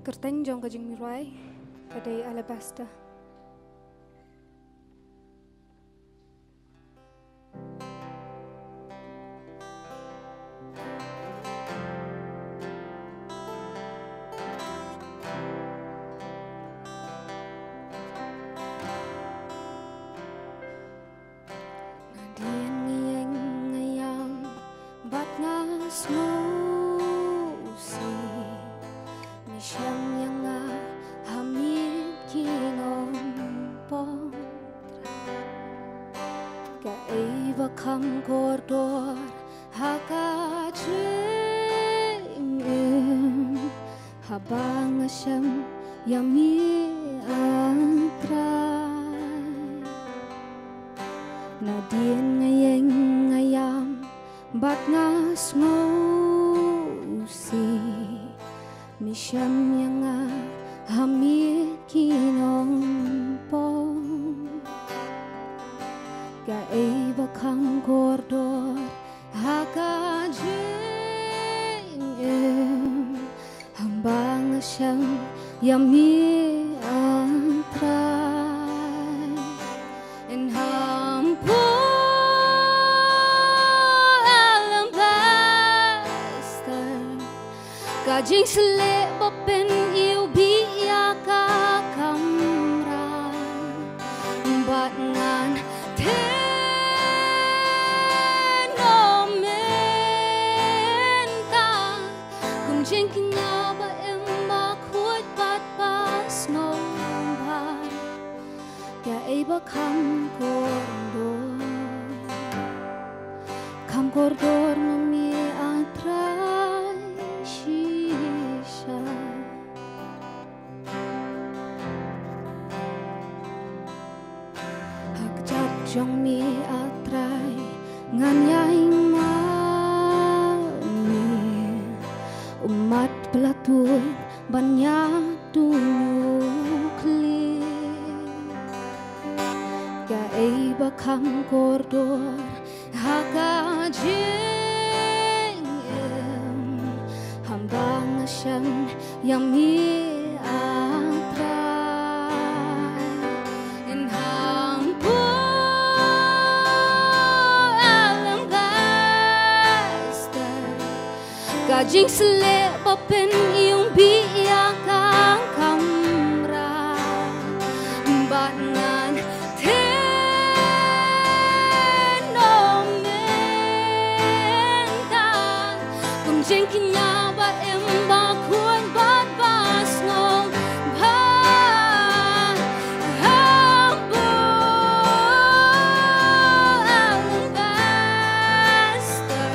Kerteng jong kajing mirai kadai alabaster. Nadien ngiyeng ngayam bat ngas ngusi Misyam yang hamid kinom potra Kaiba kam kordor hakajeng Habang asyam yami antray Nadien ngayeng ngayam bat ngas ngusi Misyam yang hamid kinompo Kaiba kam kordor hakajeng Hambang asyam yami antray En hampo alabaster Kajing selek bopen iu biya kakamra Bat ngan tenomenta Kung jeng kinyaba emma kuat bat pas ngombat Kaiba kam kordor mami atray shisha Hagjat jong mi atray nganyaing mani Umat pelatuy banyak dunukli Kaiba kam kordor hakajeng Hambang asyam yami atray En hampo alabaster Kajing selek bopen iung biya kang kamra Bat ngan Jeng kinyaba emba kuan bat bas ngong ba hambo alabaster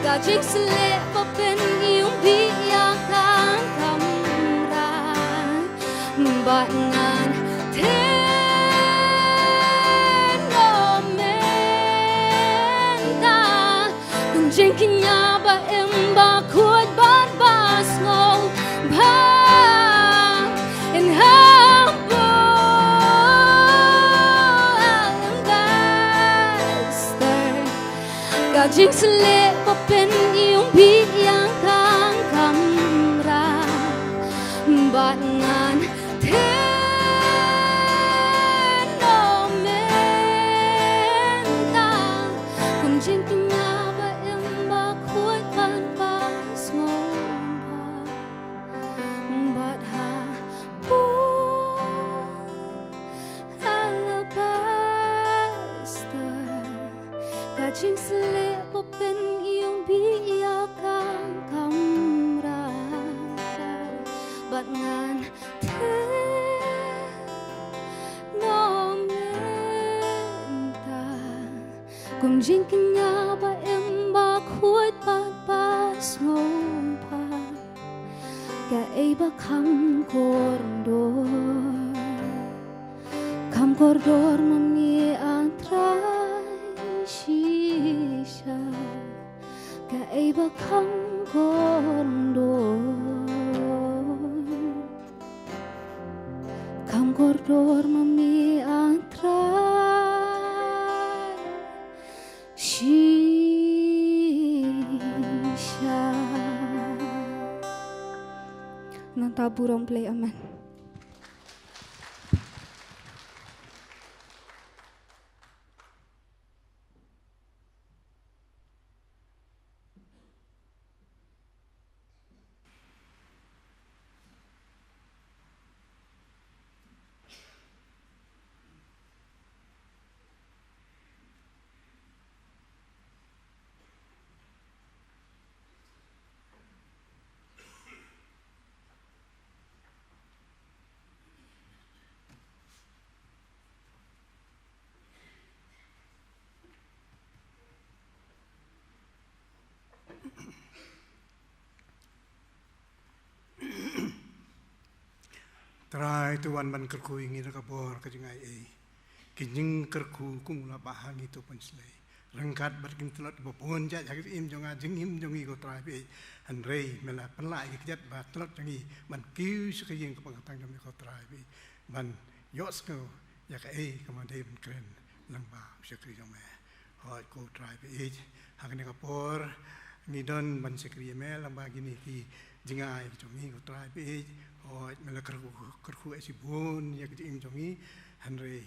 Kajing selek bopen iung biya kang kamra Bat ngan tenomenta Kung jeng kinyaba emba kuat bat bas ngong ba En hambo alabaster Kajing selek bopen iung biyang kang kamra Bat ngan tenomenta Kung jeng kinyaba emba kuat bat bas ngong ba Bat hambo alabaster Kajing selek bopen iung biya kang kamra Bat ngan tenomenta Kung jeng kinyaba emba kuat bat bas ngong ba Kaiba kam kordor mami atray shisha Kaiba kam kordor mami atray shisha taburong play aman. Try tuan man kerku ingin kabor kejingai kijing kerku kumula bahang itu penslay rengkat berkin telot bopon ja jakit im jonga jingim jongi ko try be hanrei mela penlai kejat ba telot jongi man kiu sekejing kepangtang jongi ko try be man yos ko ya ka kamande ben kren langba sekri jome hoi ko try be hakne kabor ni don man sekri me lamba gini ki jingai jongi ko try be hoi mela kerku esibun ya kejing jongi hanrei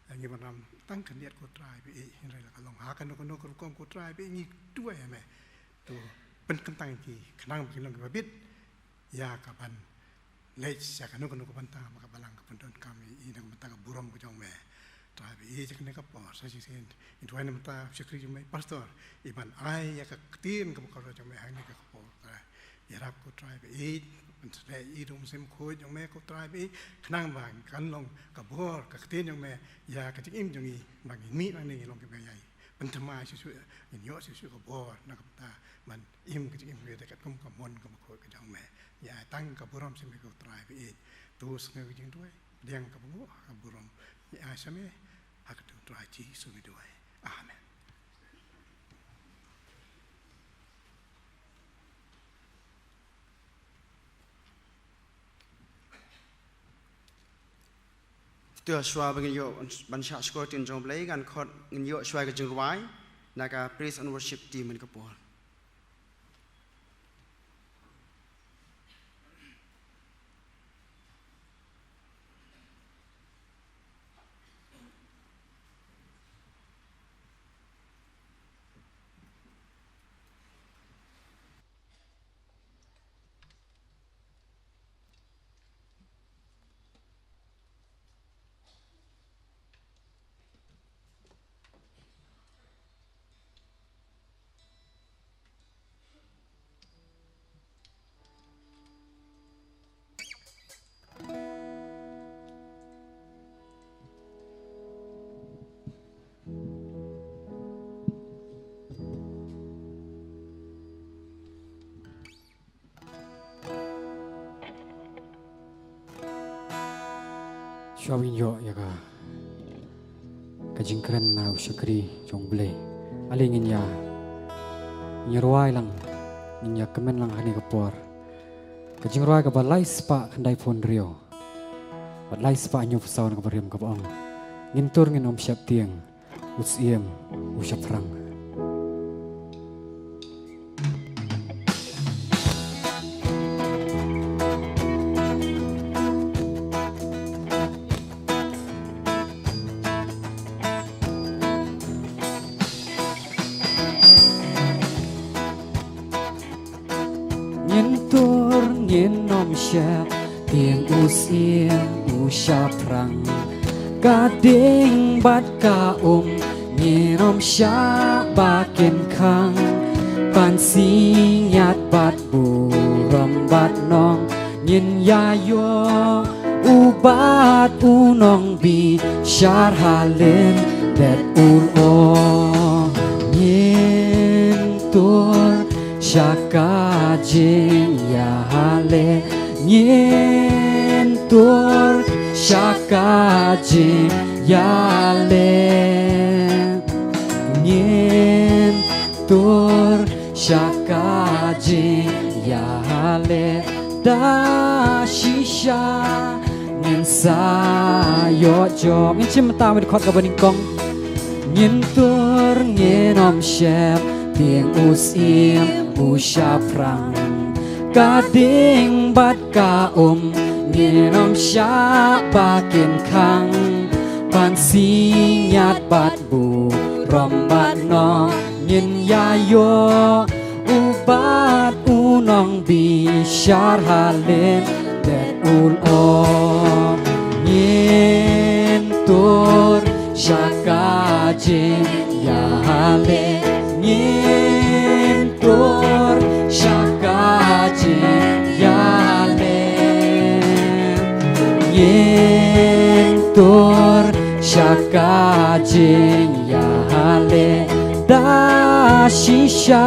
Angin manam tangkan lihat ko try be hinrai la kalong hakan no ko ko try be ni dua ya me tu pen kentang ki kenang bilang ke babit ya kapan lech ya kan no ko panta maka balang ke pendon kami inang mentang buram ko jong me try be je kan ka po sa si sen itu ana mata sekri jong me pastor iban ai ya ka tin ko ko jong me hang ni ka po ya rap ko try be Saya idung sem koi jong me ko try be kenang bang kan long kabor ka tin jong me ya ka tim jong i bang mi nang ni long ke be yai pentama su in yo su kabor na ka man im ka tim be ka kum ka mon ka ko ka jong me ya tang ka borom sem ko try be tu snge jing tuai diang ka bungo ka borom ya same hak tu try ji su be tuai amen. Tua shua bagi yo bansha skor tin jong play kan khot ngin yo shua ka jing ruai naga praise and worship team in kapor. Shawin yo ya ka kajingkran na usyakri jong ble alingin ya nyerwai lang ninya kemen lang hani kapor kajingruai ka balai spa kandai pon rio balai spa nyu sawan ka bariam ka bang ngintur ngin om syap tiang usiem usyap rang tiếng usiêm usha prang gading bat ka nginom sha bakin khang pan sinyat bat buram bat nong nyin ya yo ubat unong bi syar halen dat o nyin tur syaka jing ya hale nyentur syakaji yale nyentur syakaji yale dashisha nyen sayo jo nyen cimta me khot ka baning kong nyentur nyenom syep tieng usim usya prang Gading bat ka nginom siya bakin kang pansinyat bat bu rombat no ngin yayo ubat unong bisyar halim det ulo ngin tur syaka jin ya halim ngin tur syaka jin ya halim ngin tur syaka jin ya halim da shisha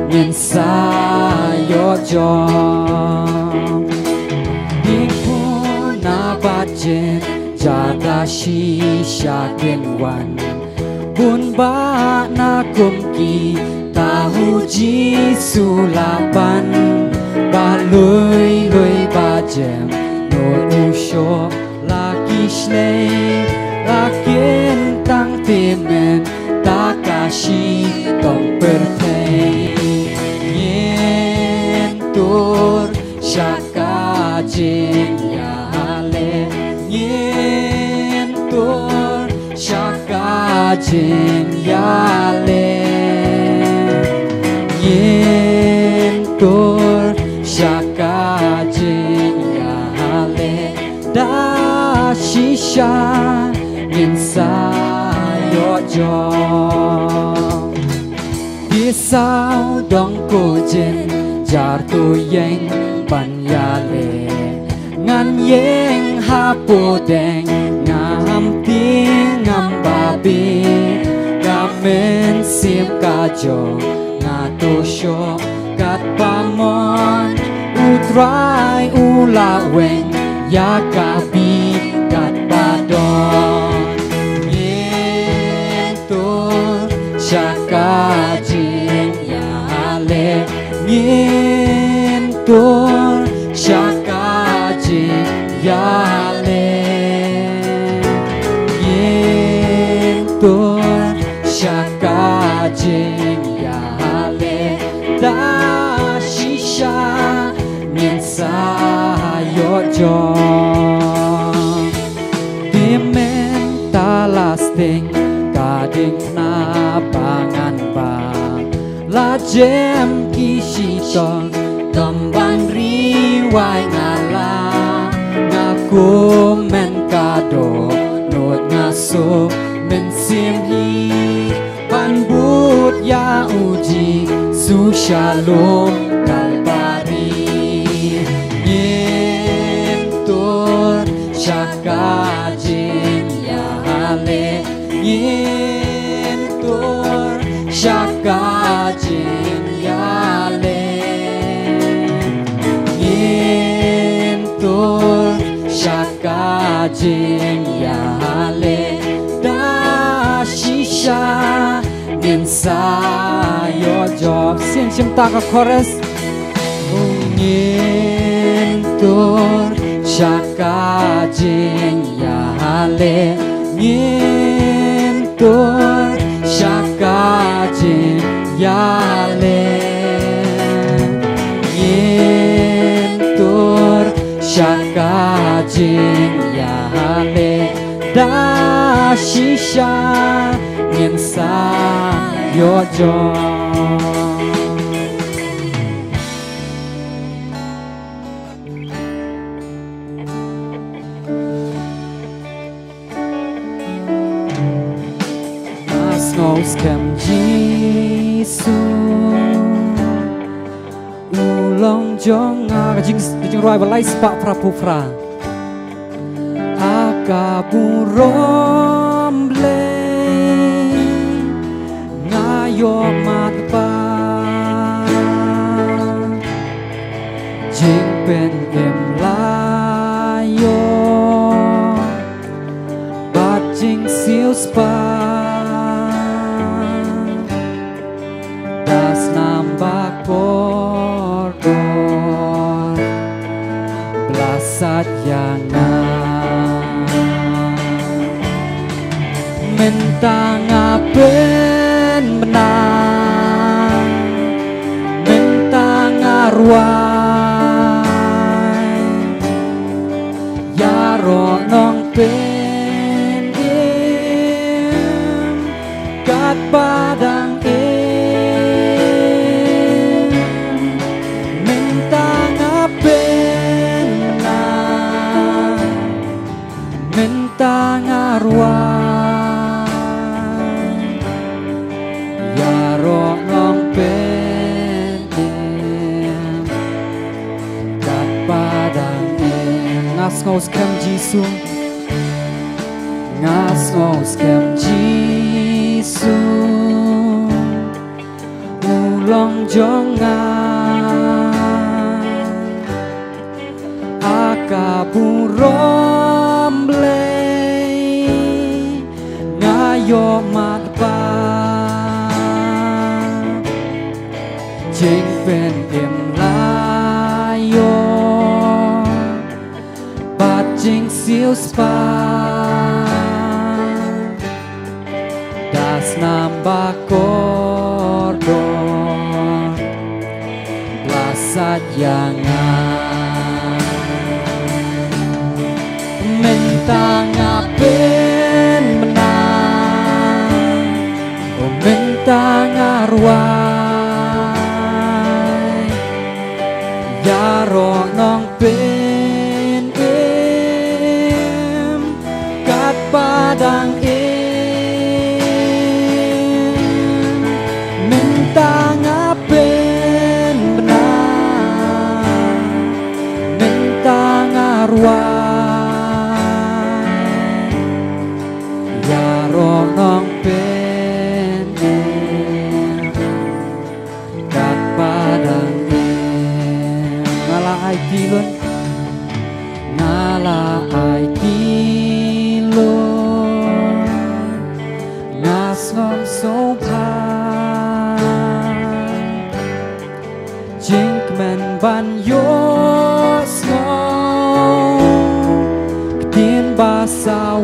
ngin sayo jom ikuna bajin jada shisha kenwan bun ba na kumki tahu ji sulapan balui lui bajem no usho laki shlei lakin tang timen takashi tong pertei nyentur syaka jing ya hale nyentur syaka jing ya hale nyentur syaka jing ya hale da shisha insayo jom Isau dong kujin jar tu yeng ban yale ngan yeng hapu deng ngam ting ngam babi kamen sim kajo ngatu sho kat pamon utrai ula weng ya kabi kat badon nyentur syaka jing ya hale nyentur syaka jing ya hale nyentur syaka jing ya hale da shisha ngin sayo jom timen talasting gading na bangan bang la jem kisito tembang riwai ngala ngaku men kado not ngaso men sim hi pan but ya uji su shalom kalbari nyentur syaka jing ya hale nyentur syaka jing ya hale nyentur syaka jing ya hale da shisha ngin sayo job sim sim taka chorus nyentur syaka jing ya hale nyentur syaka jing ya hale nyentur syaka jing ya hale da shisha ngin sayo jom Snows kem Jisu ulong jong jing roi balai spa prapufra akaburom ble ngayo matpa jing pen em layo bat jing siu spa nambak pordor belasat yangan mentang apen menang mentang arwah ngos kem Jisu ngas ngos kem Jisu ulong jongan akaburom blei ngayo matpa jing pen im layo bat jing siu spa das nambah kordon belasat yangan mentang apen menang mentang arwah ya ro nong pen em kat padang em mentang apen benang mentang arwah ya ro nong pen em kat padang ai tilun ngala ai tilun ngasong sopan jing men ban yo snong ketien basawan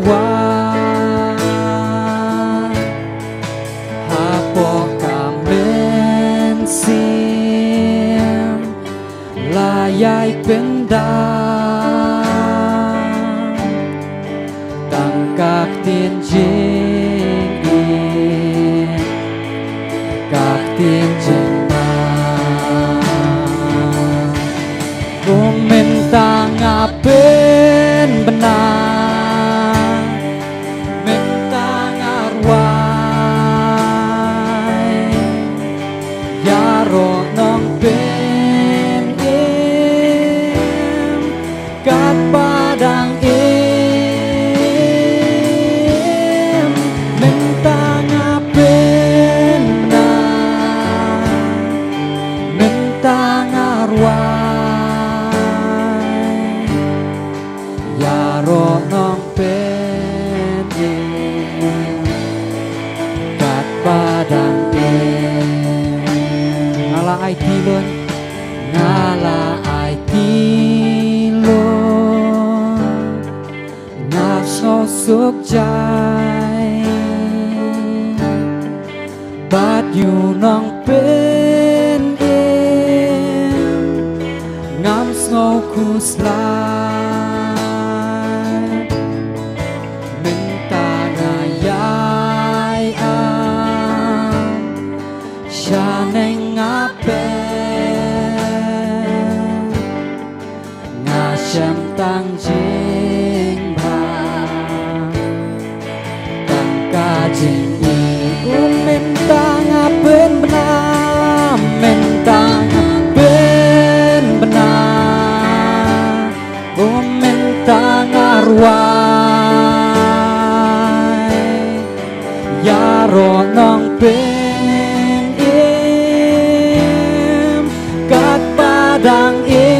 hapo kamen sim layai pendang tangkak tiên jing in kak tiên jing na mentang apen benang mentang arwai ya ro nong pen kat padang em mentang apen benang mentang arwai ya ro nong pen kat padang em ngala ai tilun ngala ai tilun so suk jai bat you nong pen em ngam ngau kus lai minta ngayai am shaneng apen ngasem tang jing jing mentang apen benang mentang apen benang mentang arwai ya ro nong pen em kat padang em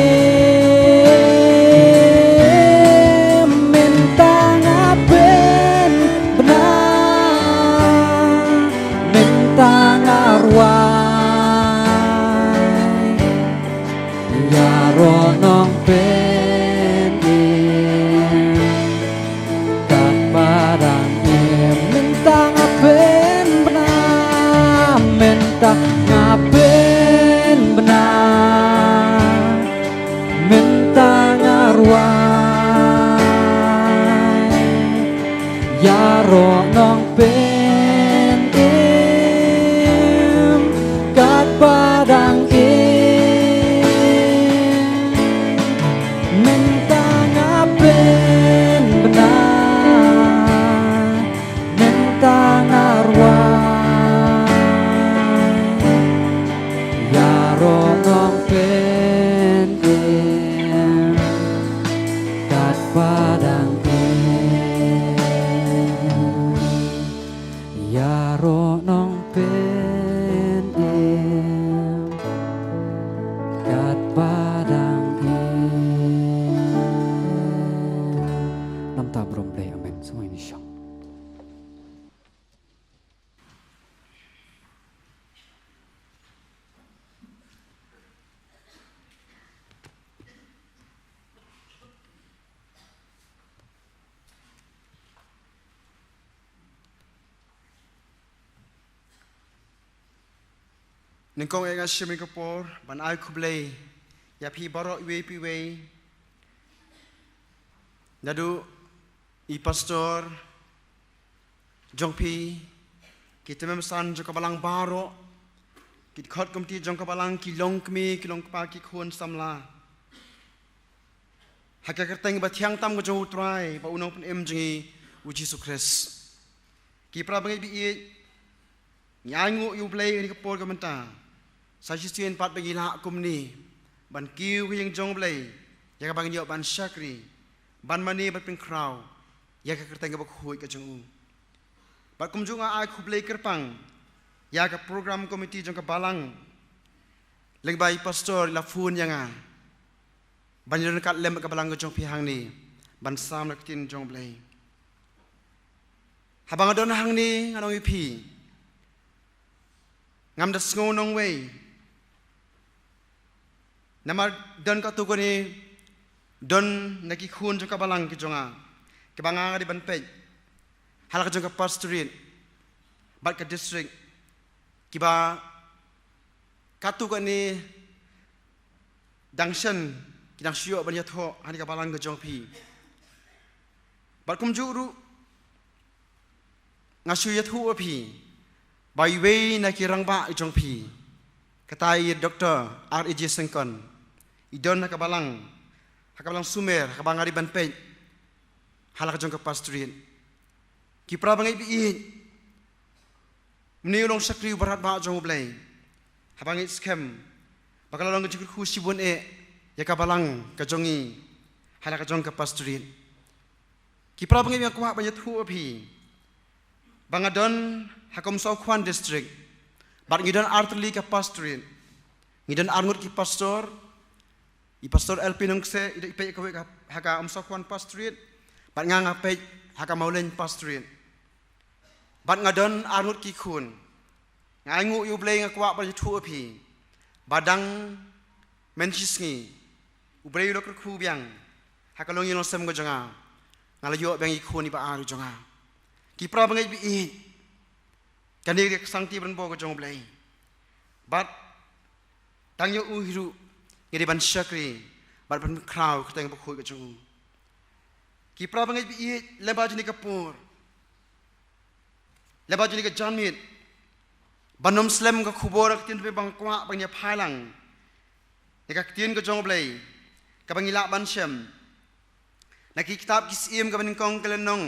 Ningkong ega shimi kapor ban ai kublei ya pi barok pi wei nadu I pastor jong pi kita memsan jong kabalang baro kit khot komti jong kabalang kilong kmi kilong pa ki khon samla hakak teng ba thiang tam go jo trai ba unong pen em jingi u Jesus Christ ki pra bangai bi nyai ngu yu play ni kapor kamenta sa sien pat bagi la kum ni ban kiu yang jong play ya ka bang yo ban shakri ban mani bat pen crow ya ka kerteng ba khoi ka jong bat kum junga ai khu play kerpang ya ka program committee jong ka balang leng bai pastor la fun yang ban yon kat lem ka balang jong pi hang ni ban sam nak tin jong play habang adon hang ni nganong pi ngam da sngo nong wei namar don ka tu ko ni don naki khun jong ka balang ki jonga ke banga di ban pe hal ka jong ka pastorate bat ka district kiba katu ka ni dangshan kidang sio ban ya tho hani ka balang ka jong pi bat kum juru ngasu ya thu pi bai wei na ki rangba jong pi katai doktor R.E.J. Sengkon idon na ka balang sumer ka banga di ban pe hal ka jong ka pastorate ki pra bangai bi mni long sakri barat ba jong blai habang scam bakal long jik khu sibun ya ka balang ka jongi hal ka jong ka pastorate ki pra bangai bi kwa ba ya thu api bangadon hakom so khwan district bat ngidon artli ka pastorate ngidon arngut ki pastor I pastor LP nung se ida ipe ka haka so khwan pastorate bat nga pe haka maulen pastorate bat ngadon arngut ki khun ngai ngu yu blei nga kwa ba thu api badang menchisngi ubrei lo khu biang haka long yin sem go janga ngalayo bang I khun I ba aru janga ki pra bangai bi kani sangti ban bo go jong blei bat tangyo u hiru ngedi ban shakri bat ban crowd keteng ba khoi go jong ki pra bangai bi leba jini kapur leba jini ka janmit banom slam ka khubor ak tin be bang kwa bang ya phailang ekak tin go jong blei ka bangila ban shem na ki kitab kisim ka ban kong kelenong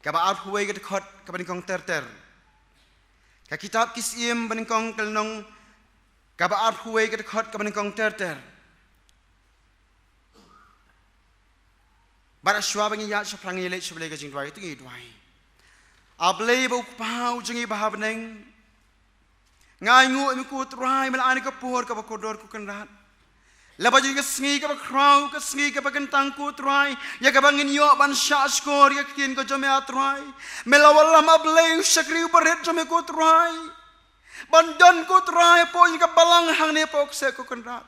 ka ba out huwei ka khot ka ban kong ter ka kitab kisim ban kong kelenong ka ba out huwei ka khot ka ban kong ter bara shwa bang ya shprang ye le shble ka jing dwai tu ngi dwai ablei bo pau jingi bahabneng ngai ngu mi ku trai mal ani ka por ka ba kodor ku kan rat laba jingi ka sngi ka ba krau ka sngi ka ba kan tang ku trai ya ka bangin yo ban sha skor ya tin ko jome atrai melawala ablei shakri baret jome ku trai bandon ku trai po ka balang hang ne pok se ku kan rat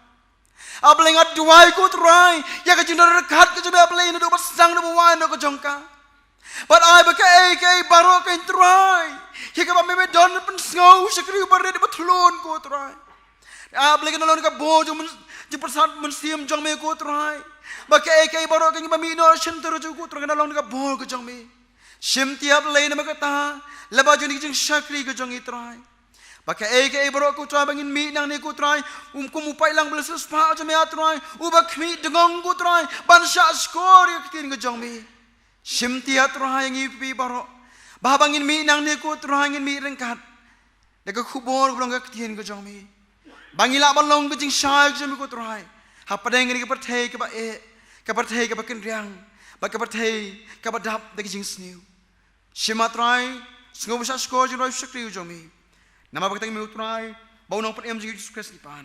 ablei ngat duai ku trai ya ka jindor kat ka jome ablei no do basang no wan no ko jongka but I baka barok in try. He ka me don pen snow shakri barre de batlon ko try. Ablek no ka bo jo persat men siam jong me ko try. Baka barok in bami no shin tro jo ko try na long ka bo ko jong me. Shim tiap le na makata laba jo ni jing shakri ko jong I try. Baka barok ko try bangin mi nang ne ko try kum upai lang belas pa jo me try ubak mi dengong ko try ban sha skor yak tin ko jong me. Shimtia terhayang ipi baro, bahabangin mi nang neko terhayangin mi rengkat, deka kubor belum gak ketian ke jong mi, bangila balong ke jing syai ke jong mi ko terhay, hapadeng ini kepertei ke bakin riang, kepertei ke badap deki jing sniu, shimatrai, sengoh besar skor jing roi syakri jong mi, nama bakateng mi utrai, bau nong per em jing Yesus Kristus ipan,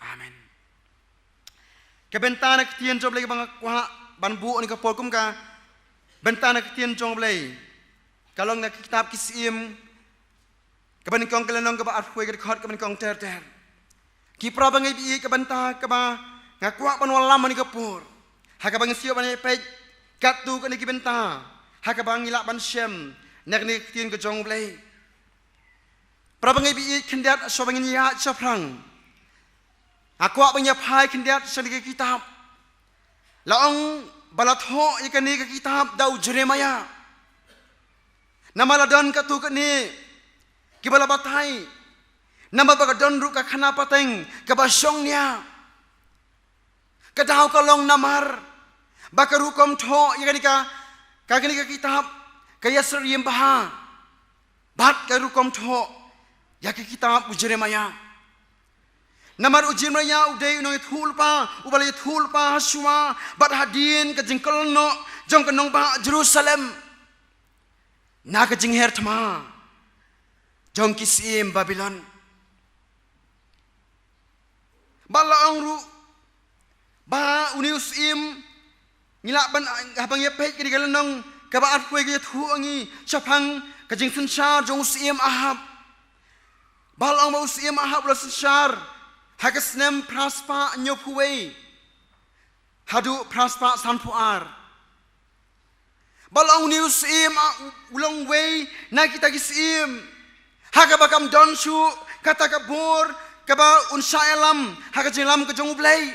amen. Kebentana ketian jom lagi bang kuah ban bu ni kapolkum ka. Bentana ketian jong blei kalong na kitab kisim kaban kong kelenong ka ba arfwe ka khot kaban kong ter ki pra bangai bi ka banta ka ba ngakwa ban walam ni kapur ha ka bang sio ban pe katu ka ni ki benta ha ka bang ila ban shem nak ni ketian ka jong blei Prabangai bi kendiat sobangin ya saprang. Aku penyapai kendiat sedikit kitab. Laong balat ho ikan ni ke kitab dau Jeremaya. Nama ladan katu ke ni kibala batai. Nama bagadon ru ka khana pateng ke basongnya. Kadau kalong namar bakaru kom tho ikan ni ka kagani ke kitab kaya seriem baha. Bat karu kom tho ya ke kitab Jeremaya. Namar Jeremaya udai no ithul pa ubali ithul pa hasuma bat hadin ke jengkel no jong kenong pa Jerusalem. Na ke jeng her thma jong kisim Babylon. Balaong ru ba unius im ngilak ban habang ye pek ke galenong ka ba at kuy ke thu angi chapang ke jeng sensar jong usim Ahab. Balaong ba usim Ahab la sensar hagasnem praspa nyopuwei hadu praspa sanpuar. Balang nius im ulang wei na kita kisim hagabakam donsu kata kabur kaba unsailam hagajelam kejong ublay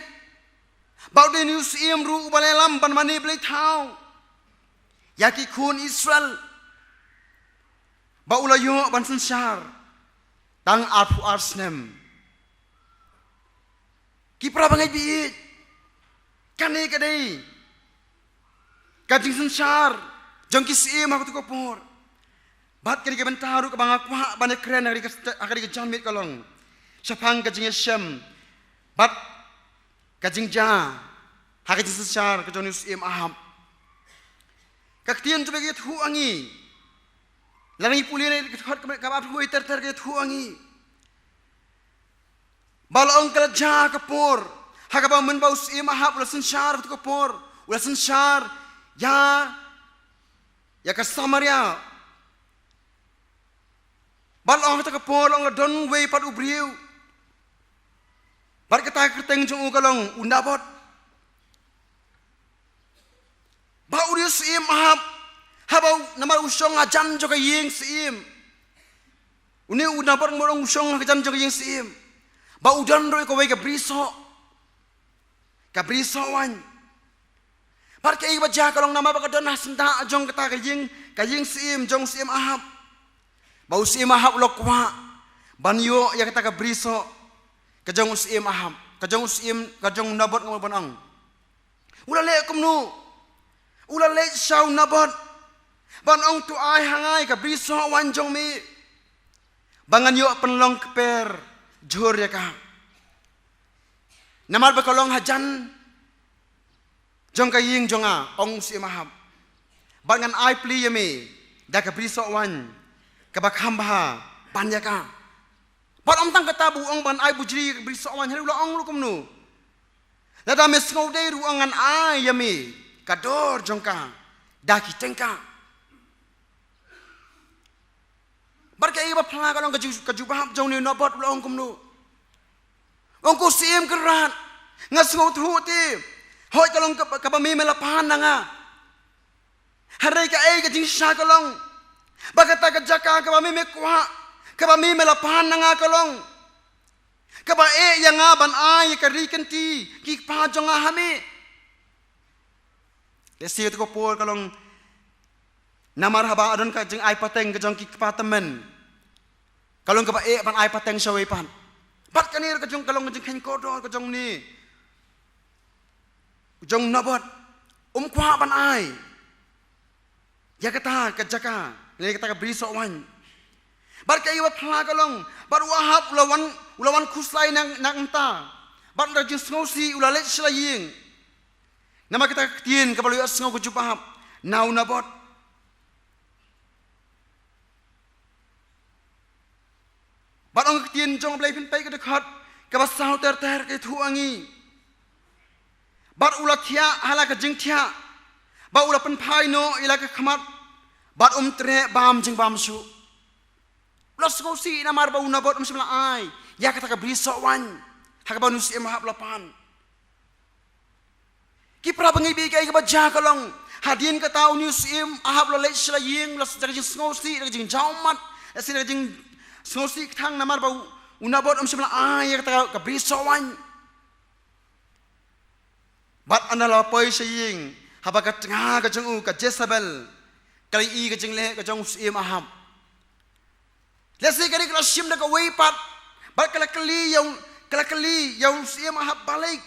baude nius im ru ubalelam ban mani blay tau yaki kun Israel baulayo ban sensar tang arpu arsnem kipra bangai biit kane kadai kajing sensar jong kisim aku tu kopor bat kali ke bentaru ke bang aku banyak keren akari ke jamit kalong sapang kajing Shem bat kajing ja hakajing sensar ke jong kisim Ahab kaktian tu bagi tu angi langi pulian ke khot ke bat hui ter ke tu angi balong kala ja kapor hakaba men bau sim Ahab la sensar tu kopor la sensar ya ke Samaria balong ta kapol ong don wei pat ubriu bar kata kerteng jong ugalong undabot ba urius im Ahab habau namar usong ajan joka yeng sim uni undabot ngorong usong ajan joka yeng sim ba udan roi ko wei ka briso wan par ke iba ja kalong nama bagadon hasenta jong kata kaying sim jong sim Ahab bau sim Ahab lokwa banyo ya kata ka briso ka jong sim Ahab ka jong nabot ngom banang ulale kumnu ulale shaw nabot banong tu ai hangai ka briso wan jong mi bangan yo penlong keper jor ya ka namar bakalong hajan jong kaying jonga ong si Ahab bangan ai pli yemi da ka briso wan ka bakhamba panyaka ban om tang kata bu ong ban ai bujri briso wan helu ong lu kumnu da da mes ngau dei ru angan ai yemi kador jongka da ki tengka bar ka iba phla kalong ka jubah jong ni nobot lu ong kumnu ong ko sim kerat ngas ngau thu ti hoi kalong kabami melapahan nga harai ka ai ka jing sha kalong bagata ka jaka kabami mekwa kabami melapahan nga kalong kaba e yang ban ai ka rikanti ki pa jong hami lesi to ko por kalong namar haba adon ka jing ai pateng ka jong ki pa temen kalong kaba e ban ai pateng sawai pan pat kanir ka jong kalong jing khen kodor ka jong ni jong nabot kwa ban ai ya kata ka jaka le kata ka briso wan bar ka iwa phla kalong bar wahab ulawan khuslai nang ta bar da jing sngosi ulale slaying nama kita tien ka balu sngo ku jupahap nau nabot bar ong tien jong blai pin pai ka dekat ka basau ter ke thu angi bat ulat thia hala ka jing thia ba ula pen phai no ila ka khamat bat tre bam jing bam su los ko si na mar ba una bot simla ai ya kata ka briso wan ha ka ba nus em hab lapan ki pra bangi bi kai ka ba ja kalong hadin ka tau nus em ahab lo le shla ying los ka jing ngo si ka jing jaumat si ka jing Sosi tang namar bau unabot sebelah ayah kata kebrisawan. Bat anala poi saying haba ka tengah ka jeng ka Jezebel kali I ka jeng le ka jeng Usim Ahab. Lesi kali ka sim da ka weipat bat kala kali yang Usim Ahab balik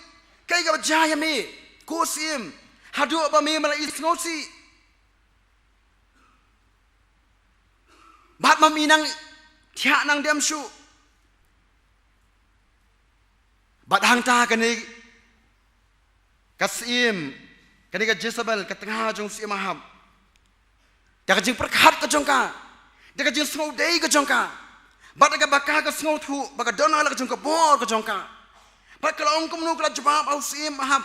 kali ka jaya me ku Usim hadu ba me mala isngosi. Bat maminang tiak nang dem su. Bat hang ta kani Kasim, ketika Jezebel ke tengah jong Usim Ahab, dia kajing perkat ke jongka, dia kajing sengau day ke jongka, bat aga bakah ke sengau tu, baka dona ke jongka bor ke jongka, bat kalau ongkom nu kala jawab Usim Ahab,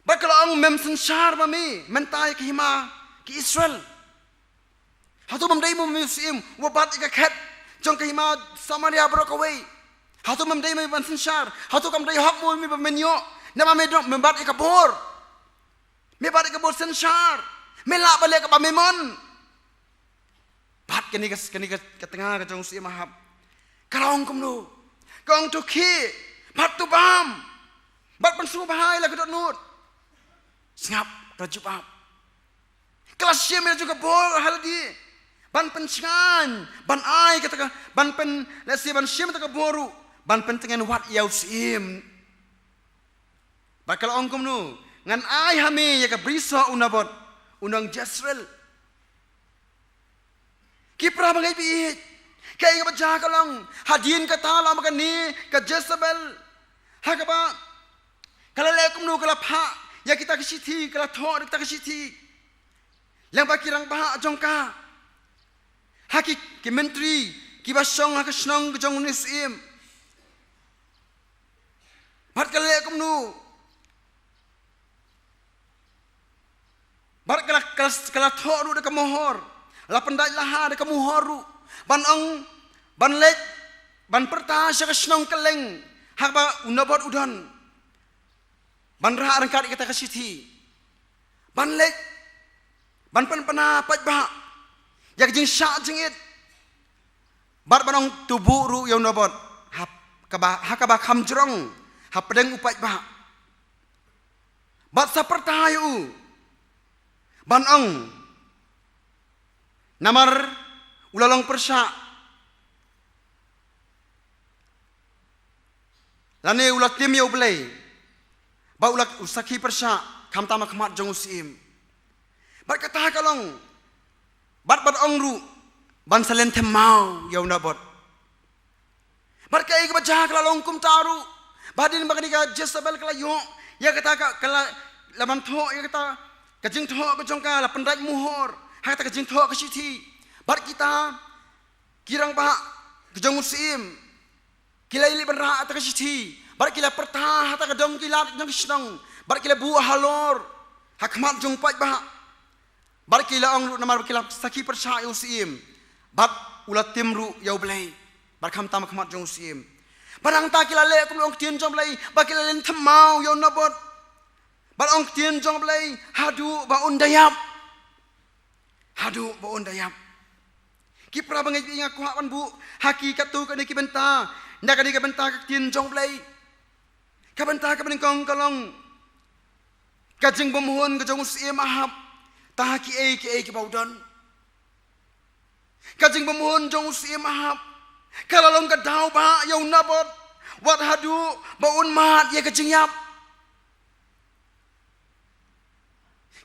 bat kalau ong mem sensar mami mentai ke hima ke Israel, hatu memdai mu Usim, wabat ika ket jongka hima Samaria berokawai. Hatu memdai me ban sensar, hatu kam dai hak mu me menyo, nama me dong membat ikabor. Me bat ikabor sensar, me la balik ke memon. Bat kini ke tengah ke jong Usim Ahab. Kalau ongkom nu, kong tu ki, bat tu bam. Bat pensu bahai la kedot nut. Sengap rajubab. Kelas siam juga bor hal di. Ban pencingan, ban ai kata ban pen lesi ban siam kata boru. Ban pentingan wat ya Usim. Bakal ongkom nu ngan ai hami ya ka brisa unabot unang Jezreel. Kipra bangai bi. Kaya ka baja ka lang hadin ka tala makan ni ka Jezebel. Hakaba kala lekom nu kala pha ya kita kesiti kala tho kita kesiti. Lang bakirang bah jongka. Haki ki menteri ki basong ha ka snong ka jong Usim. Bat kala lekom nu. Bat kala thoru de kamohor. La pendai laha de kamohoru. Ban ong ban lek ban perta sya snong keleng. Hak ba unabot udan. Ban ra rangkat kita kasiti. Ban lek ban pena pat ba. Yak jing sya jingit. Bat banong tubu ru ya unabot. Hakaba kamjrong. Hapadeng upat bah. Bat sapertayu. Banong. Namar ulalong persya. Lane ulat tim ya ublay. Ba ulat usaki persya. Kam tama kemat jong Usim. Bat kata kalong. Bat ongru. Ban salen temau ya unabot. Bat kai kebaja kalalong kum taru. Badin bagani ka Jezebel kala yo ya kata kala laban tho ya kata kajing tho ke jongka la pendai muhor ha kata kajing tho ke siti bar kita kirang ba ke jong Usim kila ili benra ata ke siti bar kila pertah ata ke dong kila jong snong bar kila buah halor hakmat jong pai ba bar kila ong namar kila saki persya Usim bar ulat timru ya ublay bar kam tam hakmat jong Usim. Barang tak kila le kum ong tien jom lay bakila len temau yo nabot. Barang ong tien jom lay hadu ba undayap. Hadu ba undayap. Kipra bangai ingat ku hakan bu hakikat tu kani kibenta. Ndak kani kibenta ka tien jom lay. Kabenta ka beningkong kalong. Kajing bemuhun ka jong Usim Ahab. Tahaki ki baudan. Kajing bemuhun jong Usim Ahab. Kalau long ka daw ba yaw nabot wat hadu baun mat ya kajing yap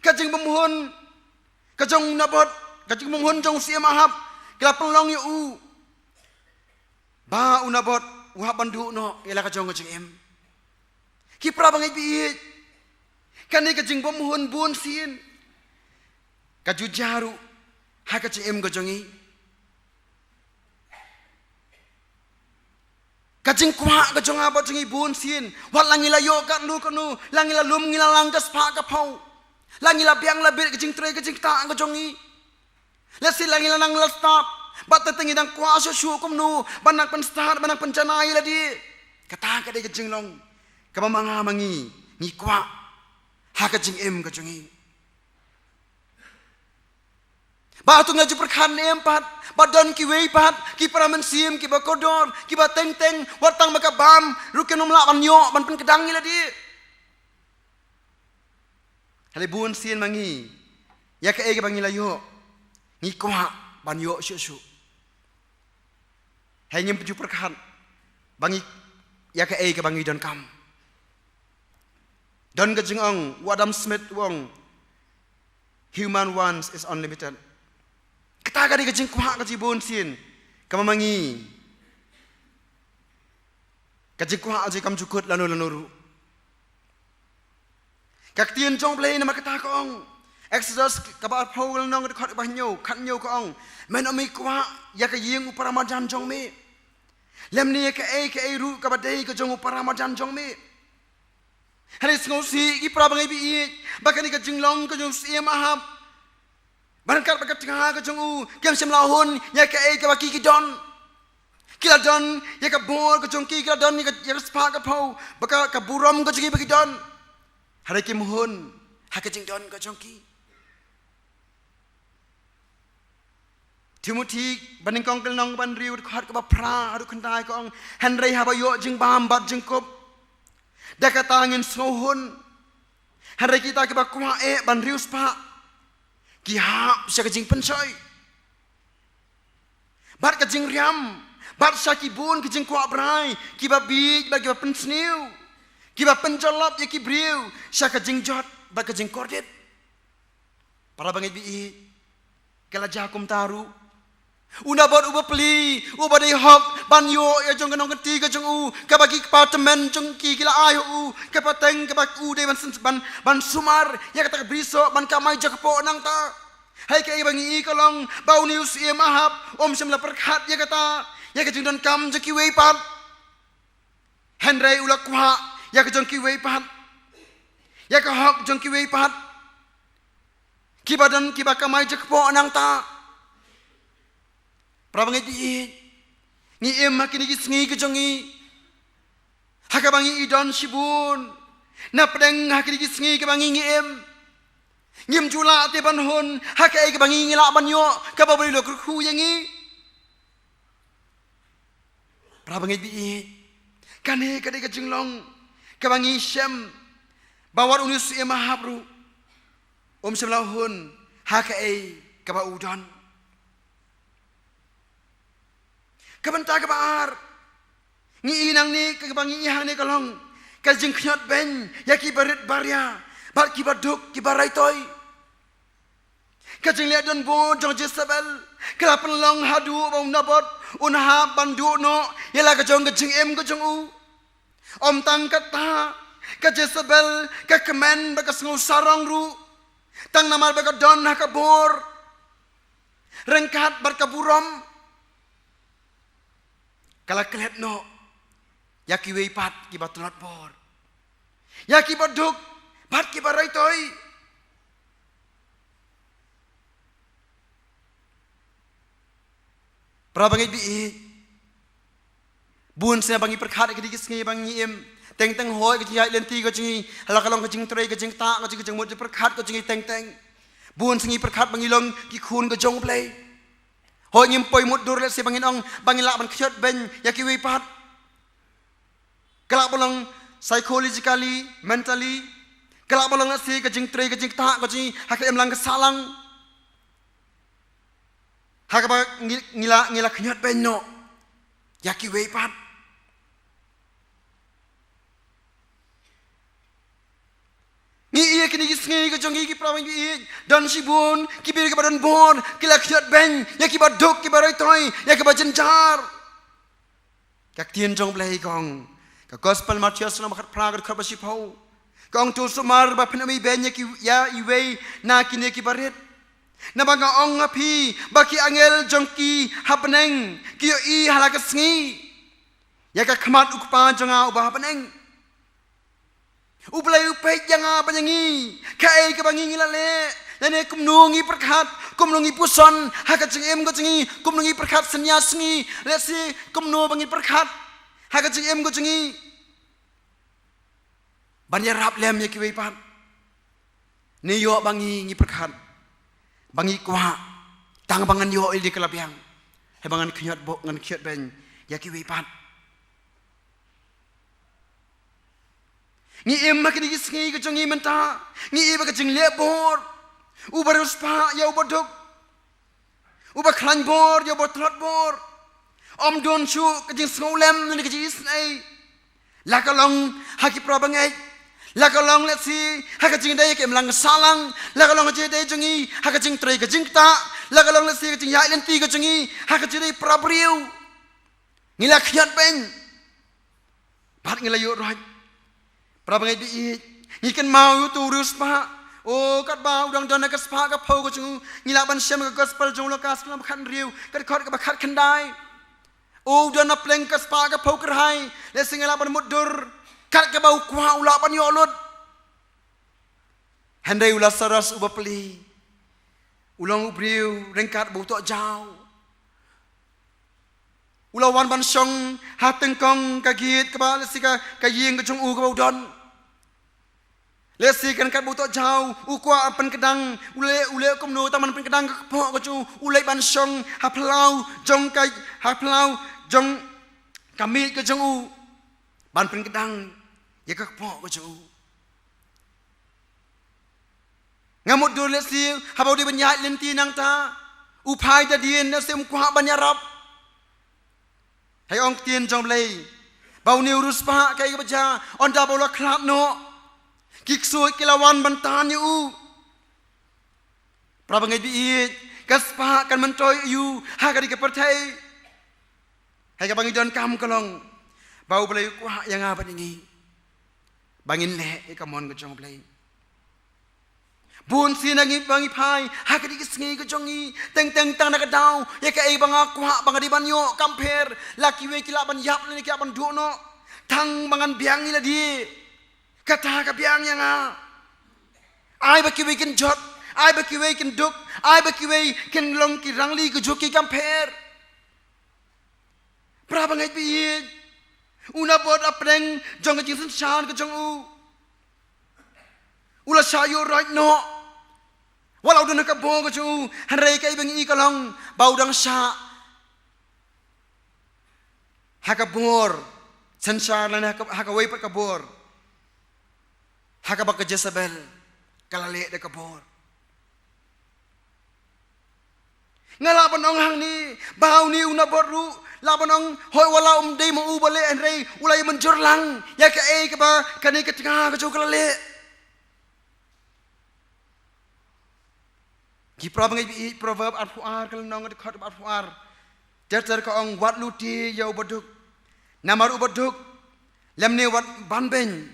kajing bemuhun kajong nabot kajing bemuhun jong Usim Ahab kala pelong yu ba unabot wa bandu no ila kajong kajing em kipra bangai bi kani kajing bemuhun bun sin kaju jaru ha kajing em kajongi kajing kuak kajong abot jeng ibun sin wat langila yo kat lu kanu langila lum ngila langgas pa ka pau langila biang labir kajing tre kajing ta kajongi lesi langila nang lastap bat tetengi dang kuasa syu kumnu banak penstar banak pencanai ladi kata ka de kajing long ka mamanga mangi ni kuak ha kajing em kajongi Ba tu ngaju perkhan empat, ba don ki wei pat, ki paraman sim, ki ba kodor, ki ba teng watang baka bam, ruken nomla ban yo, ban pen kedang ila di. Hale buon sien mangi, ya ke ege bangi la yo, ngi kwa ban yo shu. Hai nyem peju perkhan, bangi ya ke ege bangi don kam. Don ke jengong, Adam Smith wong, human once is unlimited. Kataga di kajing kuhak kaji bon sin kamamangi kajing kuhak aji kam cukut lanu kaktian jong play nama kata kong Exodus kabar Paul nong dekat banyo katnyo kong men ami kuhak ya kajing upara majan jong me lem ni ke ru kabadai ke jong upara majan jong me haris ngosi ki prabangai bi bakani kajing long ke jong siam ahab Barangkat bakat tengah ke jong kiam sem lahun ya ke baki ki don kila don ya ke bor ke jong kila don ya ke spa ke pau baka ke buram ke jong baki don hari ki mohon ha ke jing don ke jong ki Timothy baning kong kelnong ban riu khat ke ba pra adu khandai kong Henry ha ba yo jing bam bat jing kop dakatangin sohun hari kita ke ba kwa ban riu spa Kihap siya kajing pensoy. Bat kajing riam. Bat siya kibun kajing kuwa bray. Kiba big ba kiba pensniw. Kiba penjolop ya kibriw. Siya kajing jot ba kajing kordit. Para bangit bii. Kala jakum taru. Una bot uba peli. Uba day hok. Banyo ya jong kanong keti kajong u. Kabagi kepartemen jong ki kila ayo u. Kapateng kabak u day ban sumar. Ya kata briso ban kamay jakpo nang ta. Hai kaya bangi ikalong bau nius ia mahap om semla perkhat ya kata ya kajing don kam jaki wei pat Henry ulak kuha ya kajong ki wei pat ya ka hok jong ki wei pat kibadan kibaka mai jakpo nang ta prabangi di ni em makini gisngi kajongi hakabangi idon shibun na pedeng hakini gisngi kabangi ngi em Ngim jula te ban hon hakai ke bangi ngila ban yo ka ba bari lo khu yangi pra bangi bi kane ka de ka jinglong ka bangi shem bawar unus e mahabru shem la hon hakai ka ba udon ka banta ka bar ngi inang ni ka bangi hang ni kalong ka jing khyot ben yaki barit barya Bat kibat duk kibat raitoi. Kajing lihat don bo jong Jezebel. Kelapan long hadu bang nabot unha bandu no. Yalah kajong em kajong u. Om tang kata ka Jezebel ka kemen bakas ngau sarang ru. Tang namar bakat don hakabor. Rengkat bat kaburom. Kala kelet no. Yaki weipat kibat tulat bor. Yaki bat duk Bat kibar raitoi. Prabangi bi. Bun saya bangi perkhat ke digis ngi bangi em. Teng hoi ke jai lenti ke jingi. Halakalong ke jing trei ke jing ta ke jing mut perkhat ke jingi teng. Bun sengi perkhat bangi long ki khun ke jong play. Hoi nyim poi mut dur le se bangi ong bangi la ban khyot ben ya ki wi pat. Kelak bolong psychologically, mentally Kelak bolong nasi kajing trei kajing tak kajing hakem lang kesalang. Hakaba ngila kenyot benno. Yaki weipat. Ngi iya kini gisngi kajong iki prawang iki dan sibun kibir kebadan bon kila kenyot ben yaki baduk kibarai toy yaki bajenjar. Kak tien jong play kong. Ka gospel Matius na makat pragat kabasipau. Kong tu sumar ba pinami benya ki ya iwe na kini ki barit na banga ong api baki angel jongki hapneng ki yo i halakas ngi ya ka khamat ukpa jonga ubah hapneng ublai upay janga panyangi kai ka bangi ngilale nane kumnungi perkhat kumnungi puson hakajeng em go jengi kumnungi perkhat senyas ngi lesi kumnu bangi perkhat hakajeng em go jengi Banyak rap lem ya kiwei pan. Ni yo bangi ngi perkhat. Bangi kwa. tang bangan yo di kelabiang he bangan khyot bok ngan khyot ben ya ki wi pat ngi em ma ki sngi ke jongi menta ngi ba ke jing le bor u barus pa ya u bodok u ba khlan bor ya bot lot bor om don chu ke jing snolem ni ke jis nei la ka long ha ki pro bangai la ka long let si ha ka jing dai ke mlang salang la ka long je dai jongi ha ka jing trei ka jing ta la ka long let si ke jing ya len ti ka jongi ha ka jiri pra briu ngi la khyat ben pat ngi la yo roi pra bangai bi ngi kan mau yu tu rus pa o kat ba udang don ka spa ka phau ka chu ngi la ban sem ka gospel jong la ka sklam khan riu ka khot ka ba khat khan dai o don na pleng ka spa ka phau ka hai le sing la ban mudur kat ke bau kuah ulah pan yolot handai ulah saras uba peli ulang ubriu rengkat bau tok jau ulah wan ban song ha tengkong ka git ka ba lesi ka ying ka chung u ka bau don lesi kan kat bau tok jau u kuah pan kedang ule kom no taman pan kedang ka pok ka chu ulai ban song ha plau jong ka ha plau jong kami ka jong u ban pan kedang ya ka pok ka chu ngamut do lesi habau di banyai lenti nang ta upai ta dien na sem kwa banyarap hai ong tien jong lei bau ni urus pa kai ka baja on da bola khlap no kik soi kilawan bantan yu prabangai bi kas pa kan mentoy yu ha ka di ka perthai hai ka bangi don kam kalong bau belai kwa yang apa ni bangin le ka mon ka jong play bun sinangi bangi pai ha ka di sngi ka jongi teng teng tang na ka dau ya ka e banga kwa banga di banyo kamper laki we kila ban yap le ki ban du no thang bangan biang ni la di kata ka biang yang a ai ba ki we kin jot ai ba ki we kin duk ai ba ki we kin long ki rangli ka joki kamper pra bangai bi una bot apreng jong ka jing san ka jong u ula sayo right no walau dun ka bo ka chu hanrei ka ibang i kalong baudang sa hakabor sansar lan hakawai pat kabor hakabak ka Jezebel kalale de kabor ngalaban ong hang ni bau ni una boru labanong hoi wala dei mo ubale enrei ulai menjurlang ya ka e ka ba kani ka tengah ka choklale ki probangai bi proverb arfuar kal nong ka khot arfuar ter ka ong wat luti yau baduk namar ubaduk lemne wat banben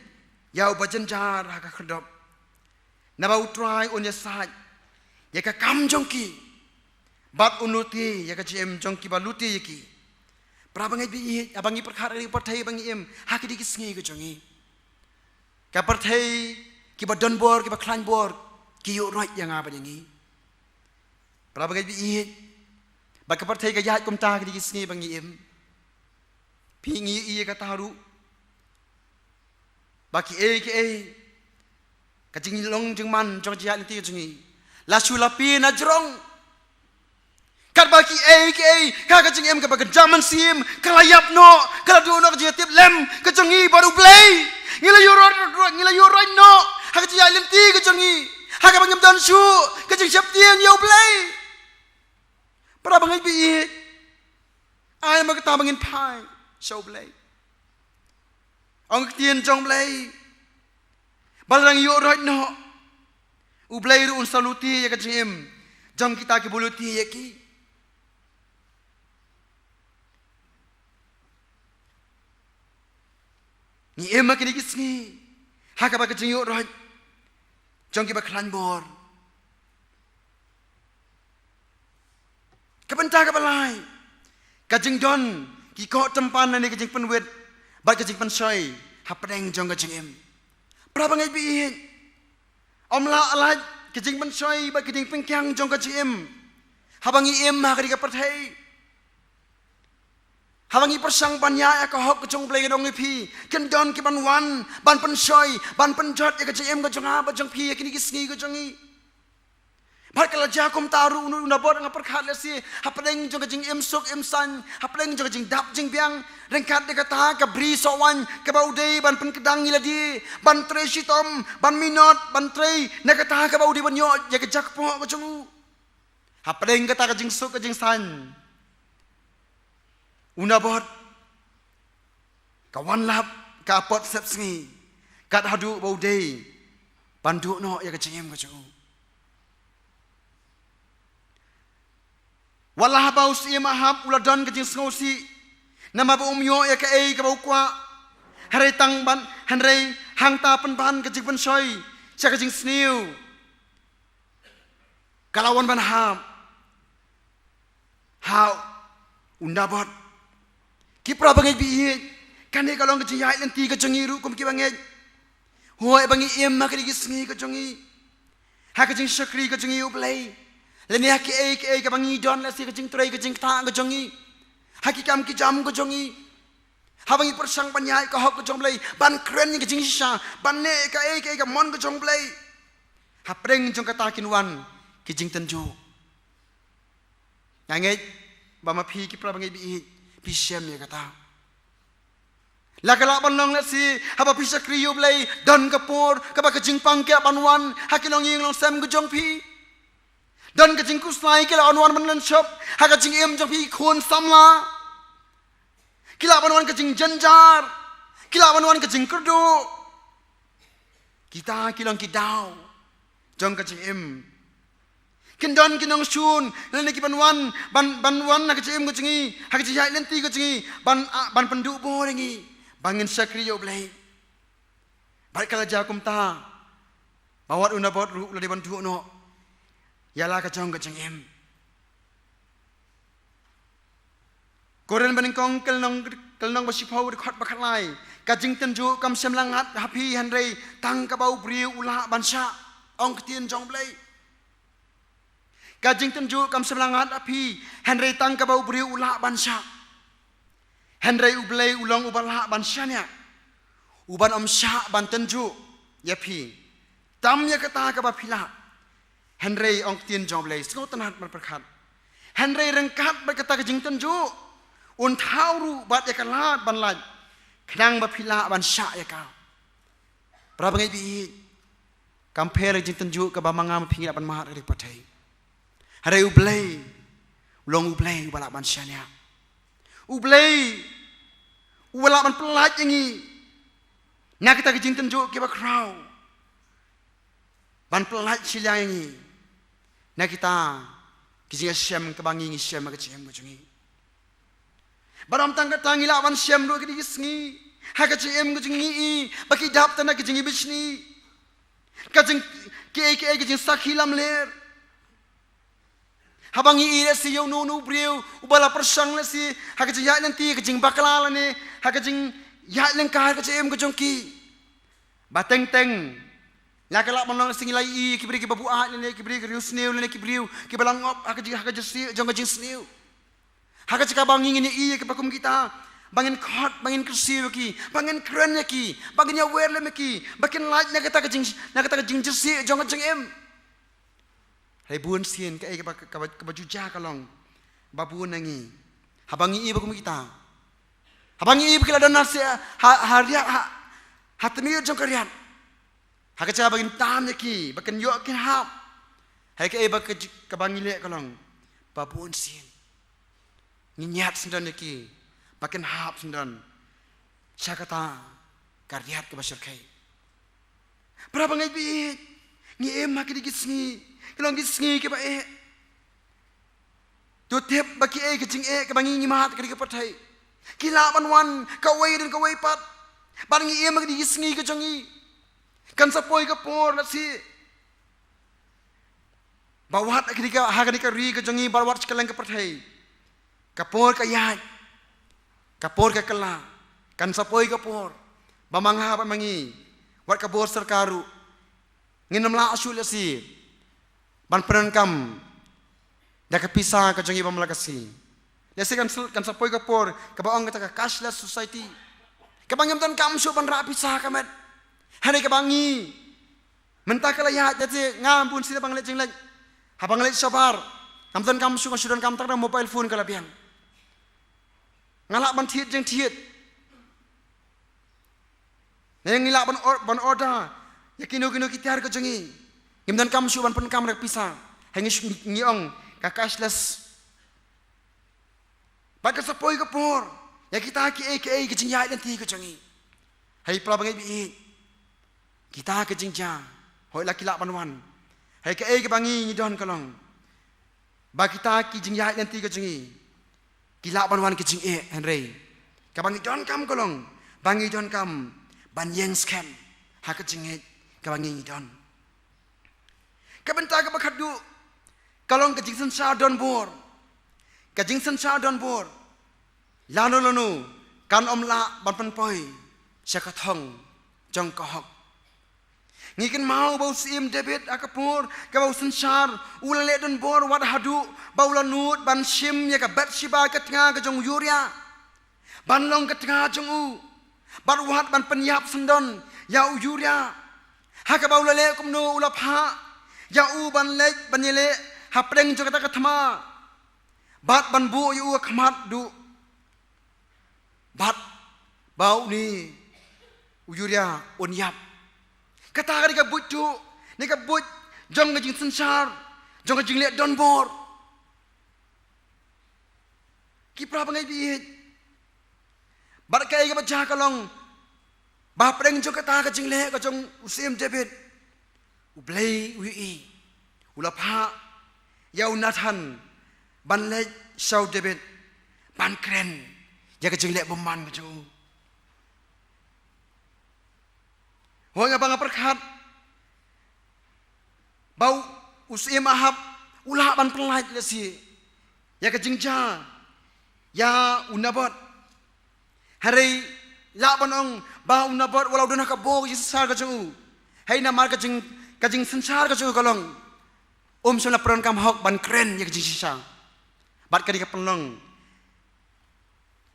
yau bajenjar ka khodop nabau try on ya saj ya ka kam jongki bat unuti ya ka jem jongki baluti yaki prabangai bi abangi perkara ri perthai bangi em hakidi ki sngi ko jongi ka perthai ki ba don bor ki ba klan bor ki yo roi yang apa yangi prabangai bi ba ka perthai ka yat kum ta ki sngi bangi em pingi i ka taru ba ki e ka jing long jing man jong jia ti jongi la chulapi na jrong kat baki ka ka jing em ka ba jaman sim kalayap no kala du no ka tip lem ka jongi baru play ngila yoro no ha ka jia lem ti ka jongi ha ka bangam dan shu ka jing chap tien yo play para bangai bi ai ma ka ta bangin pai show play ong tien jong play balang yoro no u play ru un saluti ya ka jing em jam kita ki buluti ya ki ni ema kini kisngi haka ba kajing yo roj jong ki ba klan bor kabenta ka balai kajing don ki ko tempan ni kajing penwet ba kajing pensoi hapdeng jong kajing em pra bangai bi omla ala kajing pensoi ba kajing pengkyang jong kajing em habangi em ha ka di ka perthai hawangi persang banya ya ka hok kejong play dong pi ken don ki ban wan ban pen soy ban pen jot ya ka jem ka jong apa jong pi ya kini kisngi ka jongi Bar kala jakom taru unda bot nga perkhat lesi hapdeng jong jing im suk im san hapdeng jong jing dap jing biang rengkat de kata ka bri sowan ka baudei ban pen kedang iladi ban tre shitom ban minot ban tre na kata ka baudei ban yo ya ka jak po ka jong hapdeng kata ka jing suk ka jing san unda bot kawan lap ka pot sep sngi kat hadu baudei ban du no ya ka jing ka jong Walah baus ia mahap uladon kejing sengosi nama ba umyo ya ka ei ka bau kwa hare tang ban hanrei hang ta pen ban kejing pen soi cha kejing sniu kalawan ban ham how unda bot ki pra bangai bi kan e kalong kejing yai lenti kejing iru kum ki bangai hoi bangi im ma kejing sngi kejing ha kejing shakri kejing iu play Leni haki ka bangi don la si kejing tray kejing ta ka jongi. Haki kam ki jam ka jongi. Habangi persang panyai ka hok ka jong play. Ban kren ni kejing sisa. Ban ne ka mon ka jong play. Hapreng jong kata kinwan kejing tenju. Ngangai ba ma phi ki pra bangi bi shem ya kata. La kala banong la si haba pi sakriyo play don ka por ka ba kejing pangke banwan haki long ying long sem ka jong phi. Dan kejing kusnai kila anwan menlen shop ha kejing em jong pi khon samla kila anwan kejing janjar kila anwan kejing kerdo kita kilang kidau jong kejing em kindon kinong shun lene ki banwan banwan na kejing em kejing ha kejing hai lenti kejing ban pendu borengi bangin sakriyo blai baik kala jakum ta bawat una bot ru la di bantu no Yalah kacang em. Koren beningkong kelnong basipau dekat bakat lai. Kajing tenju kam semlangat hapi handrei tang kabau briu ulah bansa ong ketien jong blai. Kajing tenju kam semlangat hapi handrei tang kabau briu ulah bansa. Handrei ublai ulang ubalah bansanya. Uban om sya ban tenju yapi. Tam ya kata kabapila. Henry ong tien jong blai sngo tanat berperkat Henry rengkat berkata kejing tenju un tauru bat ya kalat ban laj kenang bapila ban sya ya ka pra bangai bi compare kejing tenju ka bamanga mapingi ban mahat ri patai hare ublai ulong ublai balak ban sya nya ublai ubalak ban pelaj yangi nak kita kejing tenju ke ba krau ban pelaj silang yangi na kita kisi syam kebangi ngi syam ka chem gujungi baram tang ka tangi lawan syam do ki gisngi ha ka chem gujungi i baki dap tana kijingi bisni kajing ke kijing sakhilam ler habangi i si yo no breu ubala persang le si ha ka ya nanti kijing bakala ne ha kijing ya leng ka chem gujungki bateng teng La kala manong sing lai kibri ki babu a ne kibri ki sneu ne kibri ki balangop ha ka jesi jong jing sneu ha ka banging ni i ki pakum kita bangin khot bangin kursi ki bangin kren ki bangin ya wer le ki bakin laj na kata ka jing jesi jong jing em hai bun sien ka baju ja kalong babu nangi habangi i bakum kita habangi i kila dana se haria hatmi jong karian Hakacha bagin tam ki bakan yo kin hap hai ka bak ka bangile kalong babun sin ninyat sendan ki bakan hap sendan sakata kardiat ke basur kai berapa ngai bi ni em mak di gisni kalong gisni ke ba e tu tep baki e kecing e ka bangi ni mat ka di patai kila banwan ka wei dan ka wei pat bangi em mak di gisni ka jongi kan sapoi ka por la si bawat ketika haga ri ka jongi bawat sekeleng ka perthai ka por ka yai ka por ka kala kan sapoi ka por bamangha bamangi wat ka bor sarkaru nginam la asul la si ban peran kam da ka pisa ka jongi bamla ka si lesi kan sapoi ka por ka baong ka cashless society ka bangam tan kam su ban ra pisa ka met Hari kebangi, mentah kalau ya jadi ngam pun sila bang leceng lek, Habang ngelit sabar. Kamtan kam suka sudan kam tak mobile phone kalabiang. Ngalak ban thiet jeng thiet. Neng ngilak ban order. Yakino kitiar ke jengi. Kamtan kam suban pen kam rek pisah. Hengis ngiong ka cashless. Baga sapoi ke por. Ya kita ki ke jeng yai dan ti ke jengi. Hai pala bangai bi. Kita ke jeng ja. Hoi laki lak banwan. Hai ke bangi ngidon kalong. Ba kita ki jeng yai dan ti ke jengi. Kilak banwan ke jeng Henry. Ka bangi don kam kalong. Bangi don kam ban yeng scam. Ha ke jeng ka bangi ngidon. Ka benta ka bakat du. Kalong ke jeng sensa don bor. Ka jeng sensa don bor. Lanu kan la ban pen poi. Syakathong jong kohok. Ngikin mau bau sim David akapur ka bau sensar ulale don bor wad hadu bau lanut ban sim ya ka bet siba ka tengah ka jong Yuria. Ban long ka tengah jong u. Ban wat ban penyap sendon ya u Yuria. Ha ka bau lale kumno ulap ha ya u ban lek ban yele ha preng jo kata kathama. Bat ban bu yu khamat du. Bat bau ni Uyuria unyap. Kata ka but tu, ni ka but jong ka jing sensar, jong ka jing le don bor. Kipra bangai biit. Bar kai ka baca kalong. Ba preng jong kata ka jing le ka jong usim David. Ublay ui. Ulapha ya Nathan ban le Saul David ban kren. Ya ka jing le beman ka jong. Wang abang perkat bau usim Ahab ulah ban pelait lesi ya ke jingja ya unabot hari la ban ong ba unabot walau dona ka bo sar ka jung hai na mar ka jing sensar ka jung kalong sona peron kam hok ban kren ya ke jing sisa bat ka di ka penlong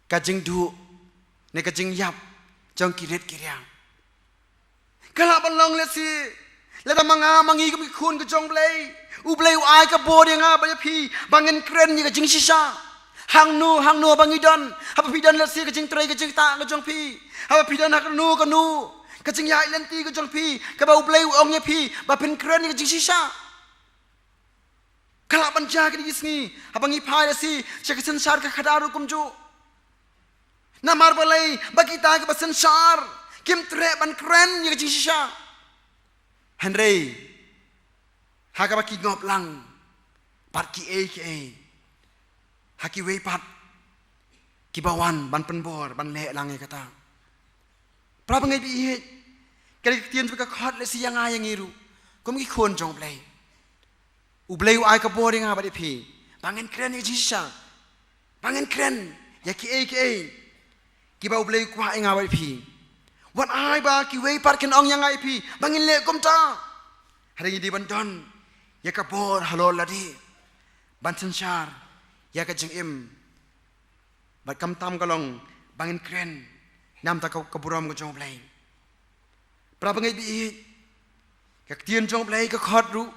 ka jing du ne ka jing yap jong kiret kiriang. Kalau balong lesi, lada manga mangi kami kun ke jong play, ublay uai ke bodi nga banyak pi, bangen keren ni ke jing sisa, hang nu bangi don, apa pidan lesi ke jing tray ke jing ta ke jong pi, apa pidan hak nu ke jing yai lenti ke jong pi, ke bau ublay uongnya pi, bapin keren ni ke jing sisa. Kalau banja ke di sini, apa ngi pai lesi, cek sensar ke kadaru kumju, namar balai bagi ta ke sensar. Kim tre ban keren ya ke sisa. Henry. Haka baki ngop lang. Pat ki e. Haki wei pat. Ki bawan ban penbor ban le lang ya kata. Pra bangai bi. Kali tien ka khot le si yang ai yang iru. Kom ki khon jong play. Ublay u ai ka bor nga ba de pi. Bangen keren ya sisa. Bangen keren ya ki e. Ki ba ublay ku ai nga ba de pi. Wan ai ba ki wei par ken ong yang ai pi bangin le kom ta hari di bandon ya ka bor halol ladi ban sensar ya ka jing im bat kam tam kalong bangin kren nam ta ka buram ko jong play pra bangai bi ka tien jong play ka khot ru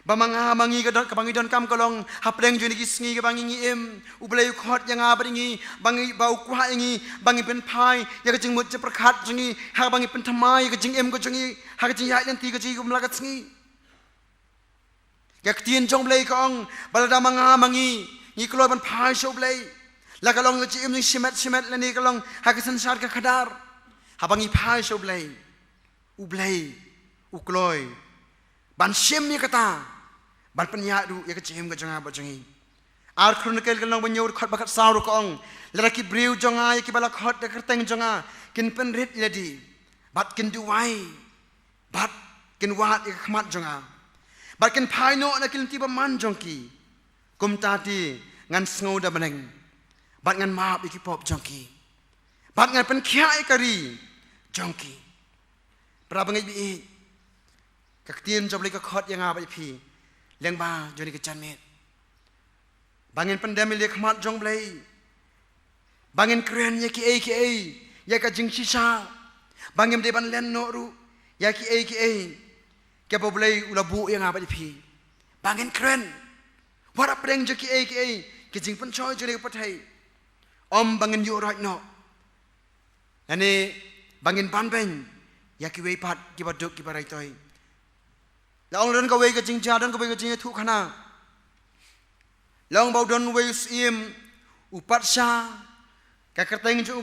ba manga mangi ka bangi don kam kalong hapreng juni ki sngi ka bangi im ublay khot yang a bringi bangi bau kwa ingi bangi pen pai ya ka jing mut je prakhat jingi ha bangi pen thamai ka jing im ko jingi ha ka jing yai len ti ka ji kum la ka sngi ya tien jong play ka ong balada manga mangi ni kloi ban pai so play la ka long ka ji im ni simet la ni ka long ha ka sensar ka khadar ha bangi pai so play ublay ukloi ban sim ni kata ban penya du ya kecim ke jonga bajongi ar chronicle kalong banyor khot bakat saur ko ong leraki briu jonga ya ki bala khot de kerteng jonga kin pen rit ledi bat kin duwai bat kin wat ya khmat jonga bat kin phaino na kin tiba man jongki kum tati ngan sngo da baneng bat ngan ma iki pop jongki bat ngan pen khia kari jongki pra bangai bi kaktian job leka khot yang apa pi leng ba joni ke chanmet bangin pandemil lek mat jong blai bangin keren ya ki ya ka jing sisa bangim de ban len no ru ya ki ke bo blai ula bu yang apa pi bangin keren. Wara preng je ki jing pen choi je pat hai. Om bangin yo right no. Ane bangin ban ben ya ki wei pat ki baduk ki barai toi. Long don ka wei ka jing ja don ka wei ka jing thu khana. Long bau don wei sim upat sha ka kerteng ju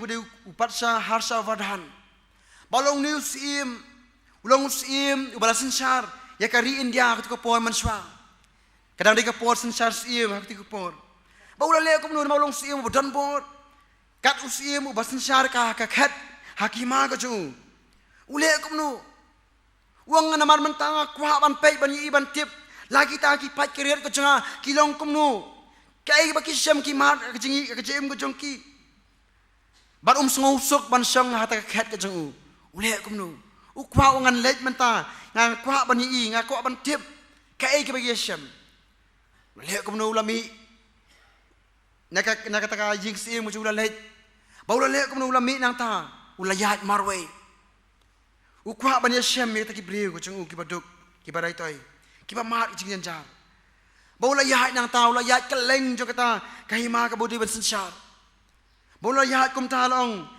upat sha harsha vadhan. Balong new sim ulong sim ubala sensar ya ka ri India ka por manswa. Kadang dia ka por sensar sim ha ka por. Bau le ko nu balong sim bodon por. Kat usim ubas sensar ka khat hakima ka ju. Ule ko nu uang namar mentang kwa ban pe ban yi ban tip lagi ta ki pat keriat ko janga kilong ko nu kai ba ki syam ki mat ka jingi ka jem ko jong ki ban sngusuk ban sang hata ka khat ka jang ule ko nu u kwa ngan lej menta ngang kwa ban yi nga kwa ban tip kai ki ba ki syam ule ko nu lami naka ta jing si mo ju la lej ba ule ko nu lami nang ta ulayat marwe ukwa ban yashem me ta ki breu ko chung ki baduk ki barai toi ki ba mat jing jan jar bola ya nang taw la ya keleng jo kata kahima ka bodi ban sensar bola ya kum ta long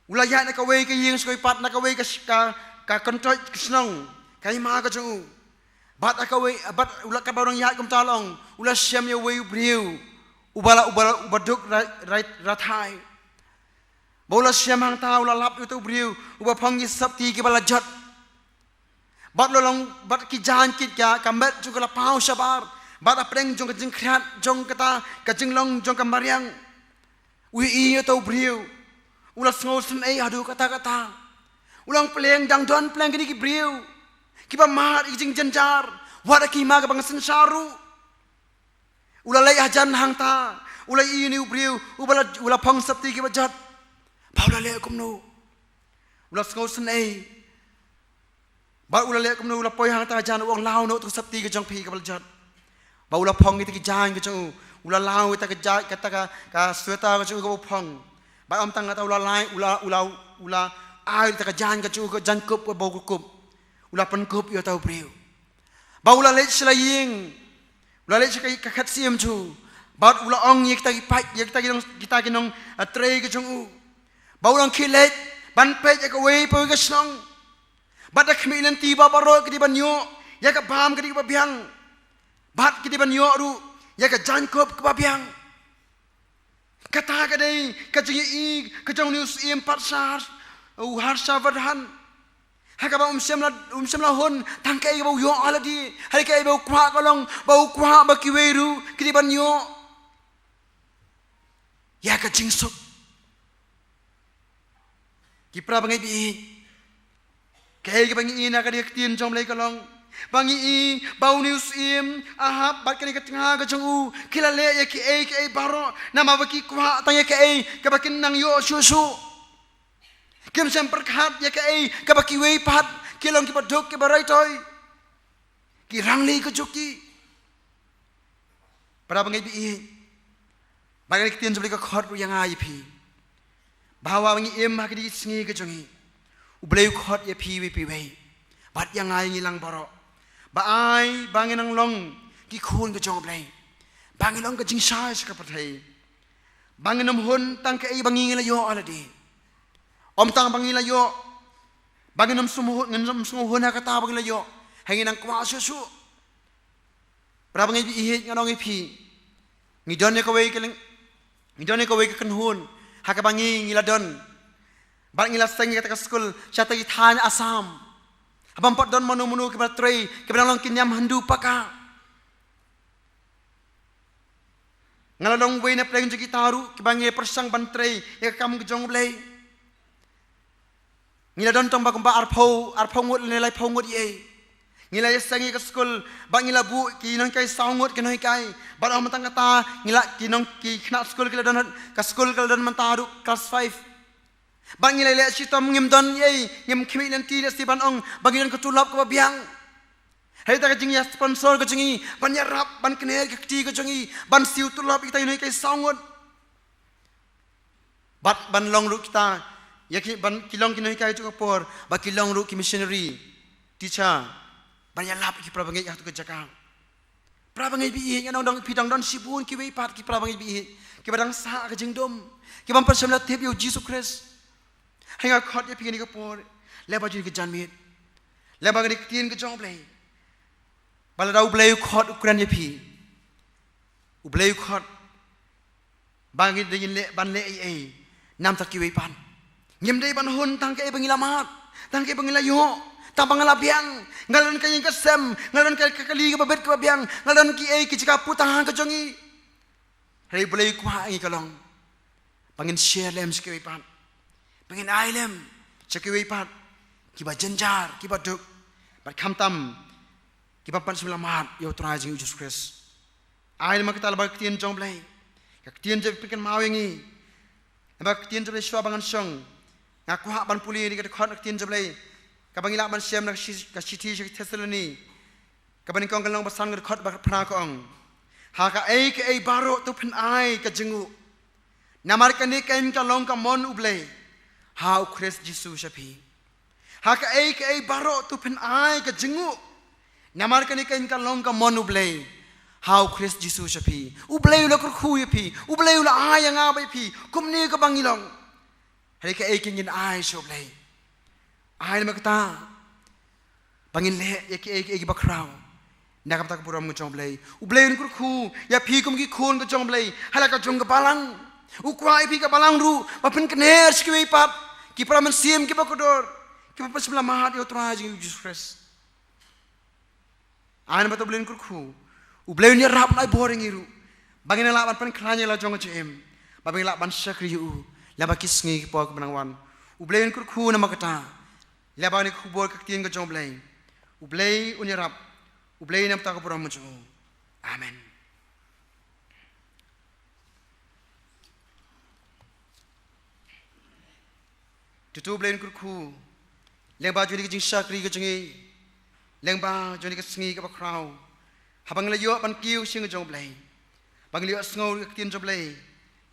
ula ya na ka wei ka ying skoi pat na ka wei ka kontrol kisnong kahima ka chung bat ka wei bat ula ka barong ya kum ta long ula shem ya wei breu ubala ubaduk rathai bola siamang tahu la lap itu beriu uba panggil sabti ke bala jat bat lolong bat ki jahan kit ka kambat juga la pau sabar bat apreng jong ka jing khriat jong kata ka jing long jong ka mariang ui i itu beriu ula sngo sen ai adu kata ulang pleng dang don pleng kini ki beriu ki ba mat i jing janjar wada ki ma ka bang sen saru ula lai hajan hang ta ula i ni beriu ula pang sabti ke bajat Paula le kum no. Ula skau sen ai. Ba ula le kum no ula poi hang ta jan wong lao no tu sabti ke jong phi ka baljat. Ba ula phong ki jan ke jong ula lao ta ke ja ka ta ka sweta ka jong ko phong. Ba am tang ta ula lai ula ai ta ka jan ka jong ko jan kup ko bo kup. Ula pen kup yo tau priu. Ba ula le slaying. Ula le ka khat sim chu. Ba ula ong yek ta ki pai yek ta ki nong kita ki nong tre ke jong Baulang kilet ban pej ka wei po ka snong badak khmilen ti ba baro ki ban yo ya ka bam ki ba biang bat ki ban yo ru ya ka jan kop ka biang kata ka dei ka jingi i ka jong news im pat sar u har sa vadhan ha ka ba sem la hon tang kai ba yo ala di hai kai ba kwa ka long ba kwa ba ki wei ru ki ban yo ya ka jing sok Kipra bangi bi kai ke bangi ina ka dia tin jom lai kalong bangi i bau news im ahap bat ka ni ka tengah ka jong kila le ya ki ai baro nama ba ki kwa tang ya ki ai ka ba kin nang yo su kim sem perkhat ya ki ai ka ba ki wei pat kilong ki baduk ki barai toy ki rang li ka joki para bangi bi bangi ki tin jom lai ka khot ru yang ai phi Bahawa wangi em hak di sengi ke jongi ubleu khot ya pi wei bat yang ai ngilang baro ba ai bangin ang long ki khun ke jong blai bangin long ke jing sai ka pathai bangin nam hun tang ke ai bangi ngila yo ala di om tang bangi la yo bangin nam sumu ngam sumu hun ka ta bangi la yo hangin ang kwa su pra bangi bi he nganong i pi ngi don ne ka wei ke kan hun Hakabangi ngiladon, bal ngila sengi kata skul, syata ithan asam. Abang pot don manu ke batrei, ke long kinyam handu paka. Ngaladong wei na pleng jagi taru, ke bangi persang bantrei, ya kamu ke jong blai. Ngiladon tong bakumpa arpau ngut nilai pau ngut ye. Ngila sengi ke skul, bang ngila bu kinong kai saungut kinoi kai. Bar am tang kata ngila kinong ki khna skul kila don ka skul kila don mantaru class 5. Bang ngila le sitom ngim don ye ngim khmi len ti si ban ong bang ngila kutulap ka biang. Hai ta ka jingi sponsor ka jingi ban yarap ban kner ka ti ka jingi ban siu tulap kita inoi kai saungut. Ban long ru kita yaki ban kilong kinoi kai tu por ba kilong ru ki missionary teacher banyak lap ki prabangai yang tu kejakang Prabangai bi yang dong pidang don sibun ki wei pat ki prabangai bi ki badang sa ka jingdom ki bam persemla tip yo Jesus Christ. Hingga khot ya pingin ke por leba jin ke janmit. Leba ke tien ke jong play. Bala dau play khot ukuran ya pi. U play khot bangi de le ban le ai nam tak ki wei pan. Ngem dei ban hun tang ke bengilamat, tang ke bengilayo. Tambang ngalabiang, ngalan kaya yang kesem, ngalan kaya kekali ke babet ke babiang, ngalan ki ki cika putang ke jongi. Hari boleh kuah ini kalong, pangin share lem sekiwi pat, pangin ai lem sekiwi pat, kiba jenjar, kiba duk, bat kamtam, kiba pan semelamat, yo terajing Jesus Christ. Ai lem kita lebih ketien jong belai, ketien je pikan mau ini, lebih ketien je belai shua bangan song, ngaku hak ban puli ini kita khot ketien je belai. Kabang ilak ban siam nak kasiti si Thessaloni. Kabang kong kalong basan ngad bak pernah kong. Haka ke baro tu pen ai ke jengu. Namar ka ni kain kalong ka mon ublay. How Christ Jesus shapi. Haka ke baro tu pen ai ke jengu. Namar ka ni kain kalong ka mon ublay. How Christ Jesus shapi. Ublay ula kurku yapi. Ublay ula ai yang abay pi. Kumni ka bangilong. Hari ka kingin ai shoblay. Ai nama kita pangin le ya ki bakrau nakam tak puram ngong blai u blai ni kurku ya pi kum ki khon ko jong blai hala ka jong ka balang u kwai pi ka balang ru ma pen kner skwi pap ki praman sim ki bakodor ki pa sebla mahat yo traji Jesus Christ ai nama to blai ni kurku u blai ni rap nai boring iru bangin la ban pen klanya la jong chem ba bang la ban sakri u la ba kisngi ki po ka banangwan u blai ni kurku nama kata Lebang ni kubur ketien ke jong blai. Ublai unyarap. Ublai nam tak puram muncul. Amen. Tutu blai kurku. Lengba juni ke jing sakri ke jengi. Lengba juni ke sengi ke bakrau. Habang layo ban kiu sing ke jong blai. Bang layo sengau ke ketien jong blai.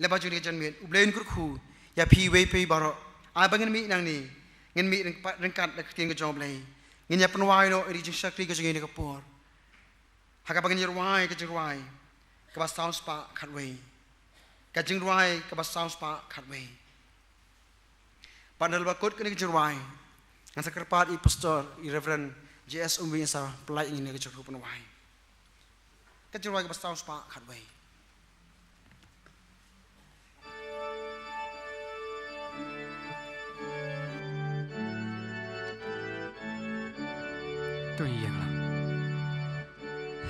Lengba juni ke janmit. Ublai kurku. Ya pi wei pi barok. Abang mi nang ni. Ngin mi rengkat dak tien ke jong blai ngin ya penwai no ri jing sakri ke jing ni ke por haka bangin yerwai ke jing ruai ke ba sound spa khatwei ke jing ruai ke ba sound spa khatwei panel bakut ke ni jing ruai ngan sakerpat I pastor I reverend JS umbi sa pelai ngin ke jing penwai ke jing ruai ke ba sound spa khatwei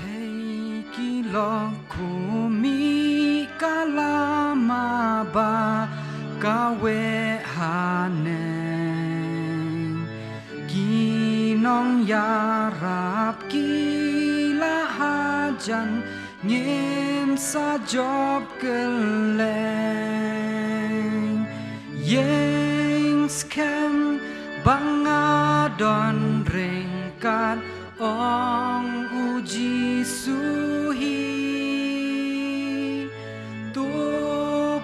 Hei kilo kumi kalama ba kawe haneng kinong yarap kila hajan ngin sa job keleng yang skem bangadon ringkat ong uji suhi tu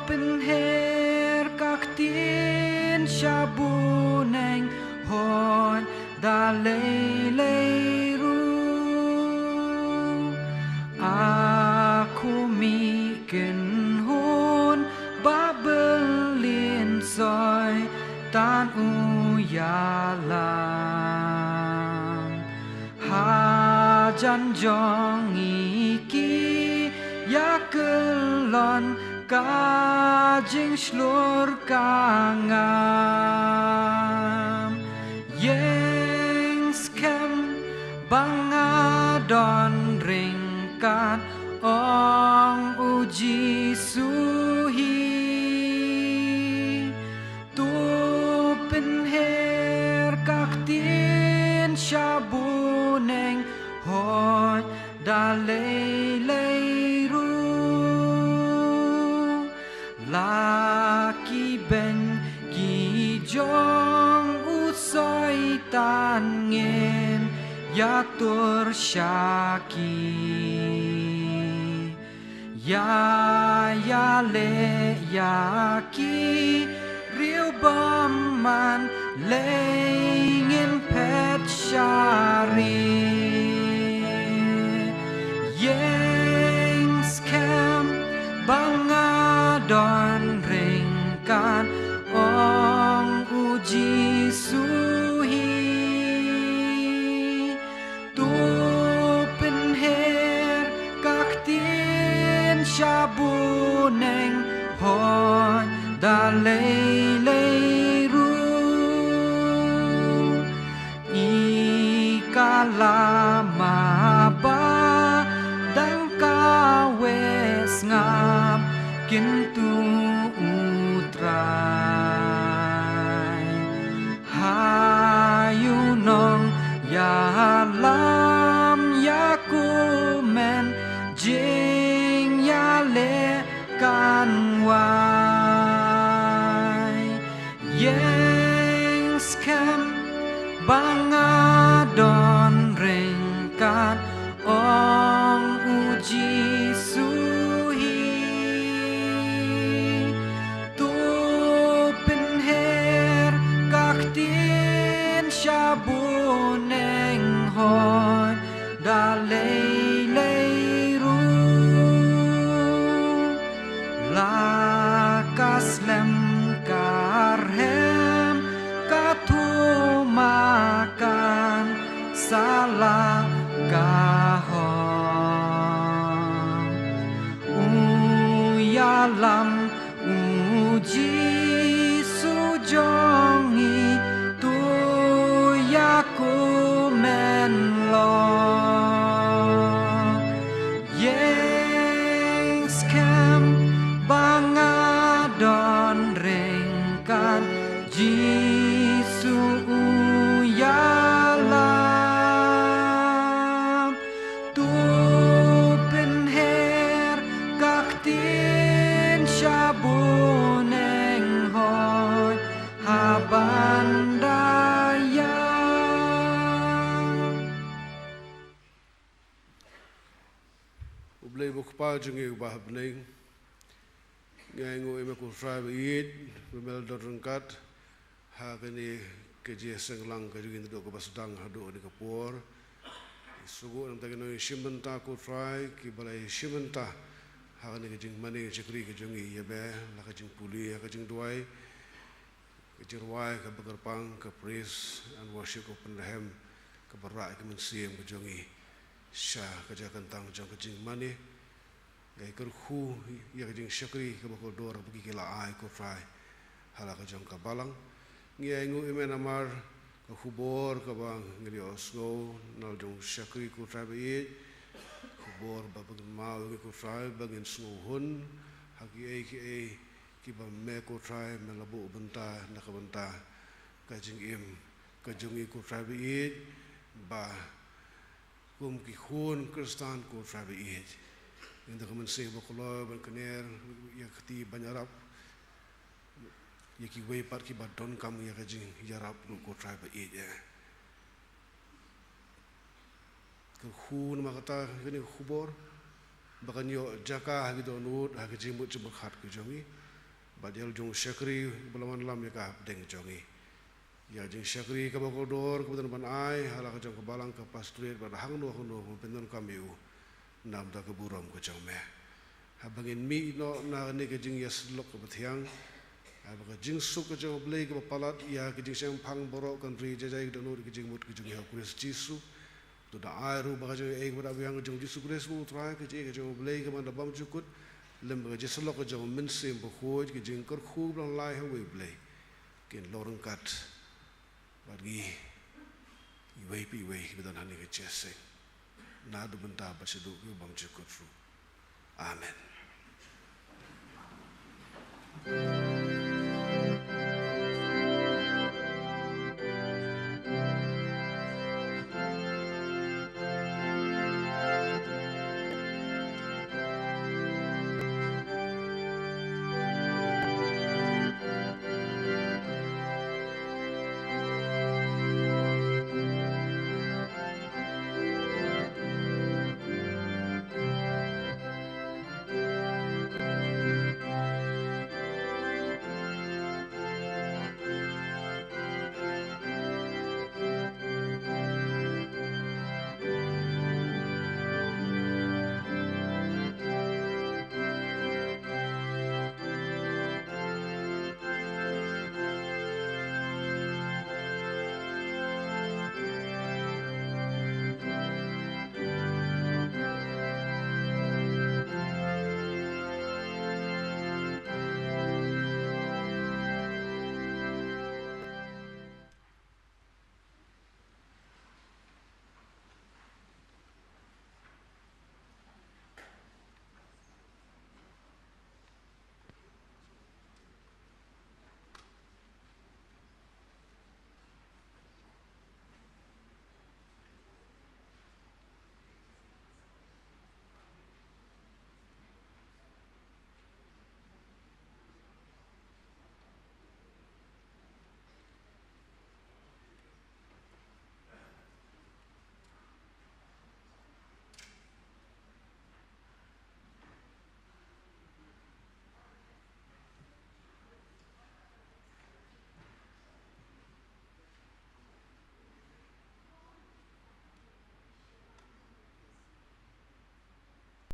penher kaktin syabuneng hon dalei leiru aku miken hon babelin soy tan uyalam hajan jong iki ya kelon kajing slur kangam yang skem bangadon ringkat ong uji suhi tu penher kaktin syabuneng hoi dalei leiru laki ben ki jong usoi tangin yatur syaki ya le yaki riu baman leingin pet syari yeah suhi tu penher các tiên shabuneng hoi da lei ru ikalama ba dang kawes ngam kintu utrai hayunong ya lam ya kumen jing ya le kan wai yang skam bangadon ringkat ong uji suhi tu penher các tiên shabuneng hoi da lei ru lakas lem karhem katumakan salah kahon uyalam uji sujongi tu yaku menlo yang skam bangadon ringkan jisu uyalam tu penher các tiên shabuneng hoi habandaya Ublay bukpa jungi ubah bening ngai ngu ime ku frai beid bemel dorengkat ha kini keji senglang kejugin duduk ke basudang hadu di kapur sugu nam tagino shimenta ku frai ki balai shimenta ha kini kejing mani chikri kejungi yebe la kejing puli ha kejing duai kejing ruai ke begerpang ke praise and worship ke pendahem ke berak ke mensim kejungi syah kerja kentang jang kejing mani gai kerhu ya kejing syakri ke bakal dor bagi kila ai ku frai hala kejang ke balang ngia ingu imen amar ke hubor ke bang ngeli osgo nal jong syakri ku frai bait hubor babang mau ku frai bagin snuhun haki ki ba me ku frai melabu benta nak benta kajing im kajungi ku frai bait ba kum ki khun kristan ku frai bait inda kaman se bakolo ban kener ya khti banyarap yaki way part ki ba don kam ya kajing yarap nu ko try ba eat ya ke khun ma kata kini khubor bakan yo jaka ha gido nut ha kajing mut chum khat ke jongi ba del jong syakri belaman lam ya ka deng jongi ya jing syakri ka ba ko dor ke ban ai hala ka jong ke balang ke pastorat ba hang no pendon kam yu nam da ke buram ko jong me ha bangin mi no na ne ke jing yes lok ke bathiang Abang jing suk kerja beli ke palat ya kerja sem pang borok country jajai ke donor kerja mut kerja ya kuris jisu tu dah air ru bagai kerja ber abang kerja jisu kuris mu try kerja beli ke mana bam cukut lem kerja selok kerja mensim berkhoj kerja kerku belang lai hang beli ken lorong kat bagi iwei betul hani kerja seng nadu bentar bersedu ke bam cukut ru amen.